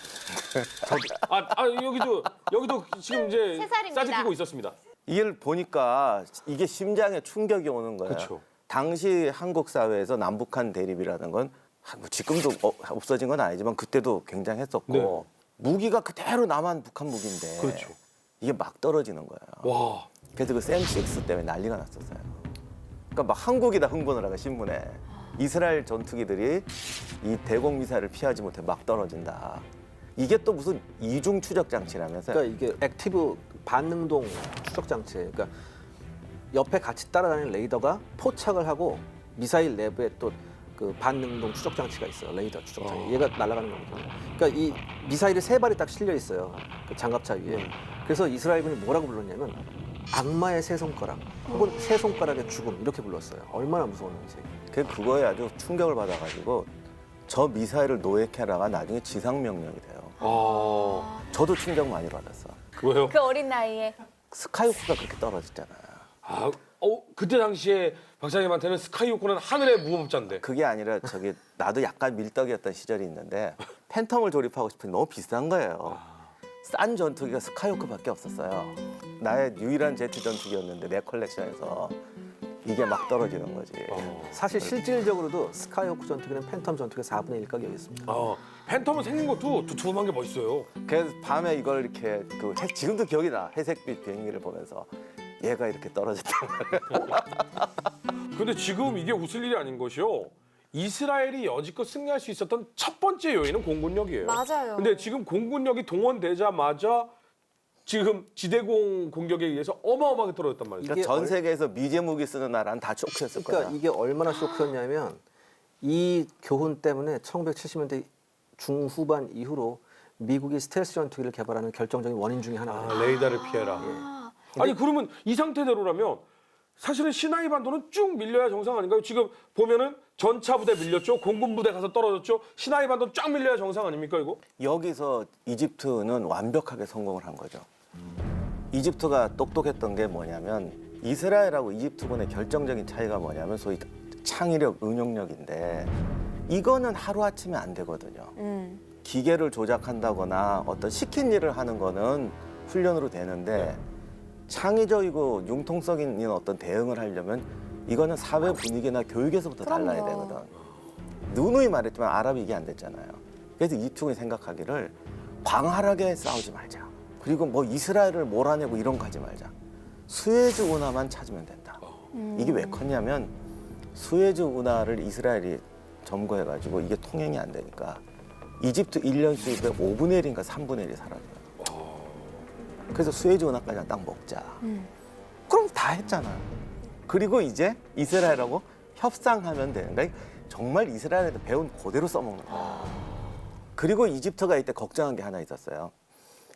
Speaker 2: 여기도 지금 이제
Speaker 6: 세 살입니다.
Speaker 2: 싸지 끼고 있었습니다.
Speaker 4: 이걸 보니까 이게 심장에 충격이 오는 거예요.
Speaker 2: 그쵸.
Speaker 4: 당시 한국 사회에서 남북한 대립이라는 건 뭐 지금도 없어진 건 아니지만 그때도 굉장했었고
Speaker 2: 네.
Speaker 4: 무기가 그대로 남한 북한 무기인데
Speaker 2: 그렇죠.
Speaker 4: 이게 막 떨어지는 거예요.
Speaker 2: 와.
Speaker 4: 그래서 그 샘6 때문에 난리가 났었어요. 그러니까 막 한국이다 흥분을 하고 신문에 이스라엘 전투기들이 이 대공 미사일을 피하지 못해 막 떨어진다. 이게 또 무슨 이중 추적 장치라면서요?
Speaker 3: 그러니까 이게 액티브 반능동 추적 장치예요. 그러니까 옆에 같이 따라다니는 레이더가 포착을 하고 미사일 내부에 또 그 반능동 추적 장치가 있어요. 레이더 추적 장치. 얘가 날아가는 거거든요. 그러니까 이 미사일이 3발이 딱 실려 있어요. 그 장갑차 위에. 그래서 이스라엘군이 뭐라고 불렀냐면 악마의 세 손가락 혹은 세 손가락의 죽음 이렇게 불렀어요. 얼마나 무서웠는지.
Speaker 4: 그거에 아주 충격을 받아가지고 저 미사일을 노획해라가 나중에 지상 명령이 돼요.
Speaker 2: 아.
Speaker 4: 저도 충격 많이 받았어.
Speaker 2: 왜요?
Speaker 6: 그 어린 나이에.
Speaker 4: 스카이호크가 그렇게 떨어졌잖아요.
Speaker 2: 아, 그때 당시에 박사님한테는 스카이호크는 하늘의 무법자인데.
Speaker 4: 그게 아니라 나도 약간 밀떡이었던 시절이 있는데 팬텀을 조립하고 싶은데 너무 비싼 거예요. 싼 전투기가 스카이호크밖에 없었어요. 나의 유일한 제트 전투기였는데 내 컬렉션에서 이게 막 떨어지는 거지.
Speaker 3: 사실 실질적으로도 스카이호크 전투기는 팬텀 전투기 4분의 1 가격이었습니다.
Speaker 2: 팬텀은 생긴 것도 두툼한 게 멋있어요.
Speaker 4: 그래서 밤에 이걸 이렇게 지금도 기억이 나. 회색빛 비행기를 보면서 얘가 이렇게 떨어졌단 말이야.
Speaker 2: 근데 지금 이게 웃을 일이 아닌 것이요. 이스라엘이 여지껏 승리할 수 있었던 첫 번째 요인은 공군력이에요.
Speaker 6: 맞아요.
Speaker 2: 근데 지금 공군력이 동원되자마자 지금 지대공 공격에 의해서 어마어마하게 떨어졌단 말이죠.
Speaker 4: 그러니까 전 세계에서 미제 무기 쓰는 나라는 다 쇼크였을 거야.
Speaker 3: 그러니까 이게 얼마나 쇼크였냐면 이 교훈 때문에 1970년대 중후반 이후로 미국이 스텔스 전투기를 개발하는 결정적인 원인 중에 하나가
Speaker 2: 레이더를 피해라. 아니 그러면 이 상태대로라면 사실은 시나이 반도는 쭉 밀려야 정상 아닌가요? 지금 보면은 전차 부대 밀렸죠, 공군 부대 가서 떨어졌죠, 시나이 반도 쫙 밀려야 정상 아닙니까 이거?
Speaker 4: 여기서 이집트는 완벽하게 성공을 한 거죠. 이집트가 똑똑했던 게 뭐냐면 이스라엘하고 이집트군의 결정적인 차이가 뭐냐면 소위 창의력, 응용력인데 이거는 하루아침에 안 되거든요. 기계를 조작한다거나 어떤 시킨 일을 하는 거는 훈련으로 되는데 창의적이고 융통성 있는 어떤 대응을 하려면 이거는 사회 분위기나 교육에서부터 달라야 되거든. 누누이 말했지만 아랍이 이게 안 됐잖아요. 그래서 이쪽이 생각하기를 광활하게 싸우지 말자. 그리고 뭐 이스라엘을 몰아내고 이런 거 하지 말자. 수에즈 운하만 찾으면 된다. 이게 왜 컸냐면 수에즈 운하를 이스라엘이 점거해가지고 이게 통행이 안 되니까 이집트 1년 수입의 5분의 1인가 3분의 1이 사라져요. 그래서 수에즈 운하까지 딱 먹자. 그럼 다 했잖아요. 그리고 이제 이스라엘하고 협상하면 되는 거야. 정말 이스라엘에서 배운 그대로 써먹는 거야. 그리고 이집트가 이때 걱정한 게 하나 있었어요.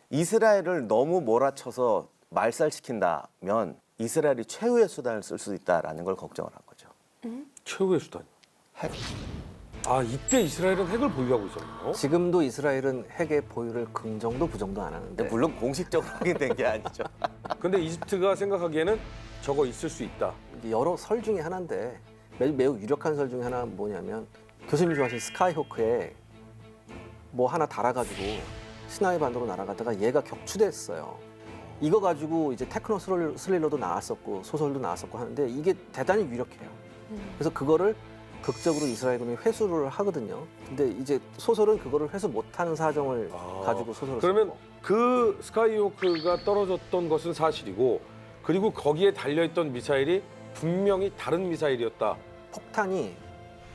Speaker 4: 이스라엘을 너무 몰아쳐서 말살시킨다면 이스라엘이 최후의 수단을 쓸 수 있다라는 걸 걱정을 한 거죠.
Speaker 2: 최후의 수단.
Speaker 4: 핵.
Speaker 2: 이때 이스라엘은 핵을 보유하고 있었나요?
Speaker 3: 지금도 이스라엘은 핵의 보유를 긍정도 부정도 안 하는데
Speaker 4: 물론 공식적으로 확인된 게 아니죠.
Speaker 2: 근데 이집트가 생각하기에는 저거 있을 수 있다.
Speaker 3: 이게 여러 설 중에 하나인데 매우 유력한 설 중에 하나는 뭐냐면 교수님이 좋아하시는 스카이호크에 뭐 하나 달아가지고 시나이 반도로 날아가다가 얘가 격추됐어요. 이거 가지고 이제 테크노 스릴러도 나왔었고 소설도 나왔었고 하는데 이게 대단히 유력해요. 그래서 그거를 극적으로 이스라엘군이 회수를 하거든요. 근데 이제 소설은 그거를 회수 못하는 사정을 가지고 소설을
Speaker 2: 그러면
Speaker 3: 썼고.
Speaker 2: 그 스카이호크가 떨어졌던 것은 사실이고 그리고 거기에 달려있던 미사일이 분명히 다른 미사일이었다.
Speaker 3: 폭탄이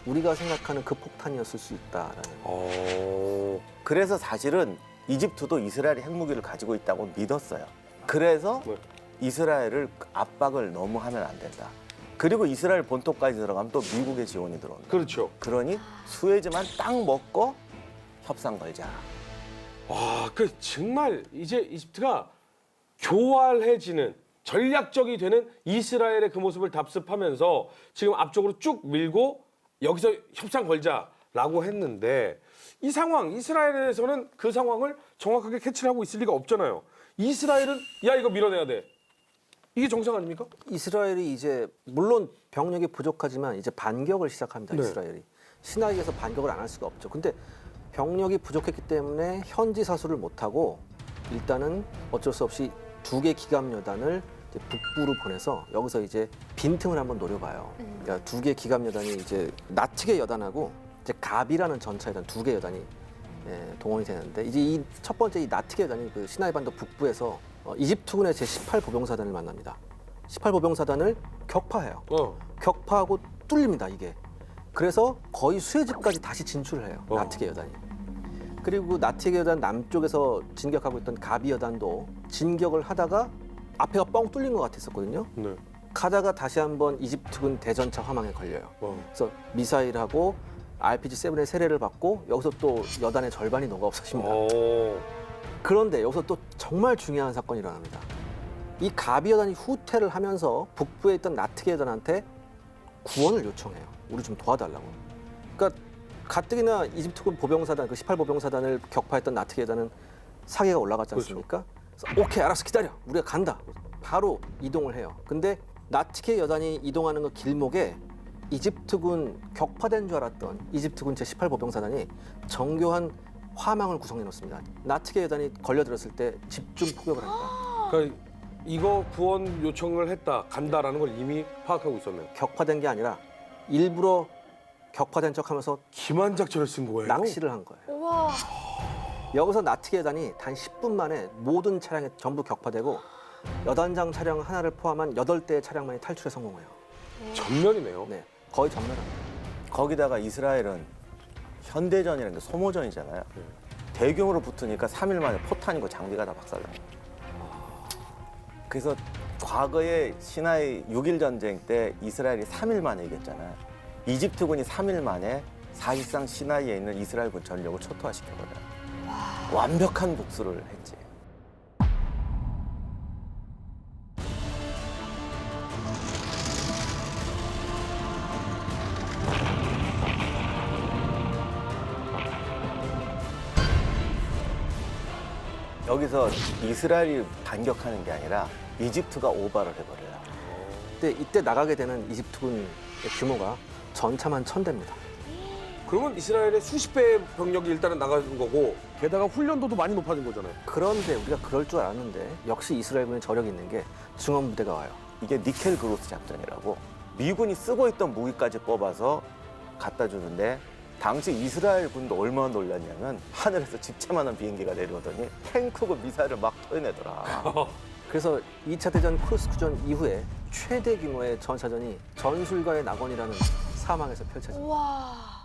Speaker 3: 우리가 생각하는 그 폭탄이었을 수 있다라는.
Speaker 4: 그래서 사실은 이집트도 이스라엘이 핵무기를 가지고 있다고 믿었어요. 그래서
Speaker 2: 네.
Speaker 4: 이스라엘을 압박을 너무 하면 안 된다. 그리고 이스라엘 본토까지 들어가면 또 미국의 지원이 들어온다.
Speaker 2: 그렇죠.
Speaker 4: 그러니 수에즈만 딱 먹고 협상 걸자.
Speaker 2: 와, 그 정말 이제 이집트가 교활해지는 전략적이 되는 이스라엘의 그 모습을 답습하면서 지금 앞쪽으로 쭉 밀고 여기서 협상 걸자라고 했는데 이 상황, 이스라엘에서는 그 상황을 정확하게 캐치를 하고 있을 리가 없잖아요. 이스라엘은 야 이거 밀어내야 돼. 이게 정상 아닙니까?
Speaker 3: 이스라엘이 이제 물론 병력이 부족하지만 이제 반격을 시작합니다.
Speaker 2: 네.
Speaker 3: 이스라엘이 시나이에서 반격을 안 할 수가 없죠. 근데 병력이 부족했기 때문에 현지 사수를 못 하고 일단은 어쩔 수 없이 2개 기갑 여단을 이제 북부로 보내서 여기서 이제 빈틈을 한번 노려봐요. 그러니까 2개 기갑 여단이 이제 나트계 여단하고 이제 갑이라는 전차 여단 2개 여단이 동원이 되는데 이제 이 첫 번째 이 나트계 여단이 그 시나이 반도 북부에서 이집트군의 제18 보병사단을 만납니다. 18 보병사단을 격파해요. 격파하고 뚫립니다, 이게. 그래서 거의 수에즈까지 다시 진출을 해요, 나트계 여단이. 그리고 나트계 여단 남쪽에서 진격하고 있던 가비 여단도 진격을 하다가 앞에가 뻥 뚫린 것 같았었거든요.
Speaker 2: 네.
Speaker 3: 가다가 다시 한번 이집트군 대전차 화망에 걸려요. 그래서 미사일하고 RPG-7의 세례를 받고 여기서 또 여단의 절반이 녹아 없어집니다. 그런데 여기서 또 정말 중요한 사건이 일어납니다. 이 가비 여단이 후퇴를 하면서 북부에 있던 나트계 여단한테 구원을 요청해요. 우리 좀 도와달라고. 그러니까 가뜩이나 이집트군 보병사단, 그 18보병사단을 격파했던 나트계 여단은 사기가 올라갔지 않습니까? 그래서 오케이, 알았어, 기다려. 우리가 간다. 바로 이동을 해요. 근데 나트계 여단이 이동하는 그 길목에 이집트군 격파된 줄 알았던 이집트군 제18보병사단이 정교한 화망을 구성해 놓습니다. 나트계 여단이 걸려들었을 때 집중 포격을 합니다.
Speaker 2: 그러니까 이거 구원 요청을 했다, 간다라는 걸 이미 파악하고 있었네요.
Speaker 3: 격파된 게 아니라 일부러 격파된 척하면서
Speaker 2: 기만 작전을 쓴 거예요?
Speaker 3: 낚시를 한 거예요.
Speaker 6: 우와.
Speaker 3: 여기서 나트계 여단이 단 10분 만에 모든 차량이 전부 격파되고 여단장 차량 하나를 포함한 8대의 차량만이 탈출에 성공해요.
Speaker 2: 전면이네요.
Speaker 3: 네, 거의 전멸합니다.
Speaker 4: 거기다가 이스라엘은 현대전이라는 게 소모전이잖아요. 대규모로 붙으니까 3일 만에 포탄이고 장비가 다 박살나요. 그래서 과거에 시나이 6.1 전쟁 때 이스라엘이 3일 만에 이겼잖아요. 이집트군이 3일 만에 사실상 시나이에 있는 이스라엘군 전력을 초토화시켜버려요. 완벽한 복수를 했지. 여기서 이스라엘이 반격하는 게 아니라 이집트가 오버를 해버려요.
Speaker 3: 근데 이때 나가게 되는 이집트군의 규모가 전차만 1000대입니다.
Speaker 2: 그러면 이스라엘의 수십 배의 병력이 일단은 나가는 거고 게다가 훈련도도 많이 높아진 거잖아요.
Speaker 3: 그런데 우리가 그럴 줄 알았는데 역시 이스라엘군의 저력이 있는 게 중원 부대가 와요.
Speaker 4: 이게 니켈 그로스 작전이라고 미군이 쓰고 있던 무기까지 뽑아서 갖다 주는데 당시 이스라엘 군도 얼마나 놀랐냐면 하늘에서 집채만한 비행기가 내려오더니 탱크고 미사일을 막 토해내더라.
Speaker 3: 그래서 2차 대전 크루스크전 이후에 최대 규모의 전차전이 전술가의 낙원이라는 사막에서 펼쳐집니다.
Speaker 6: 우와.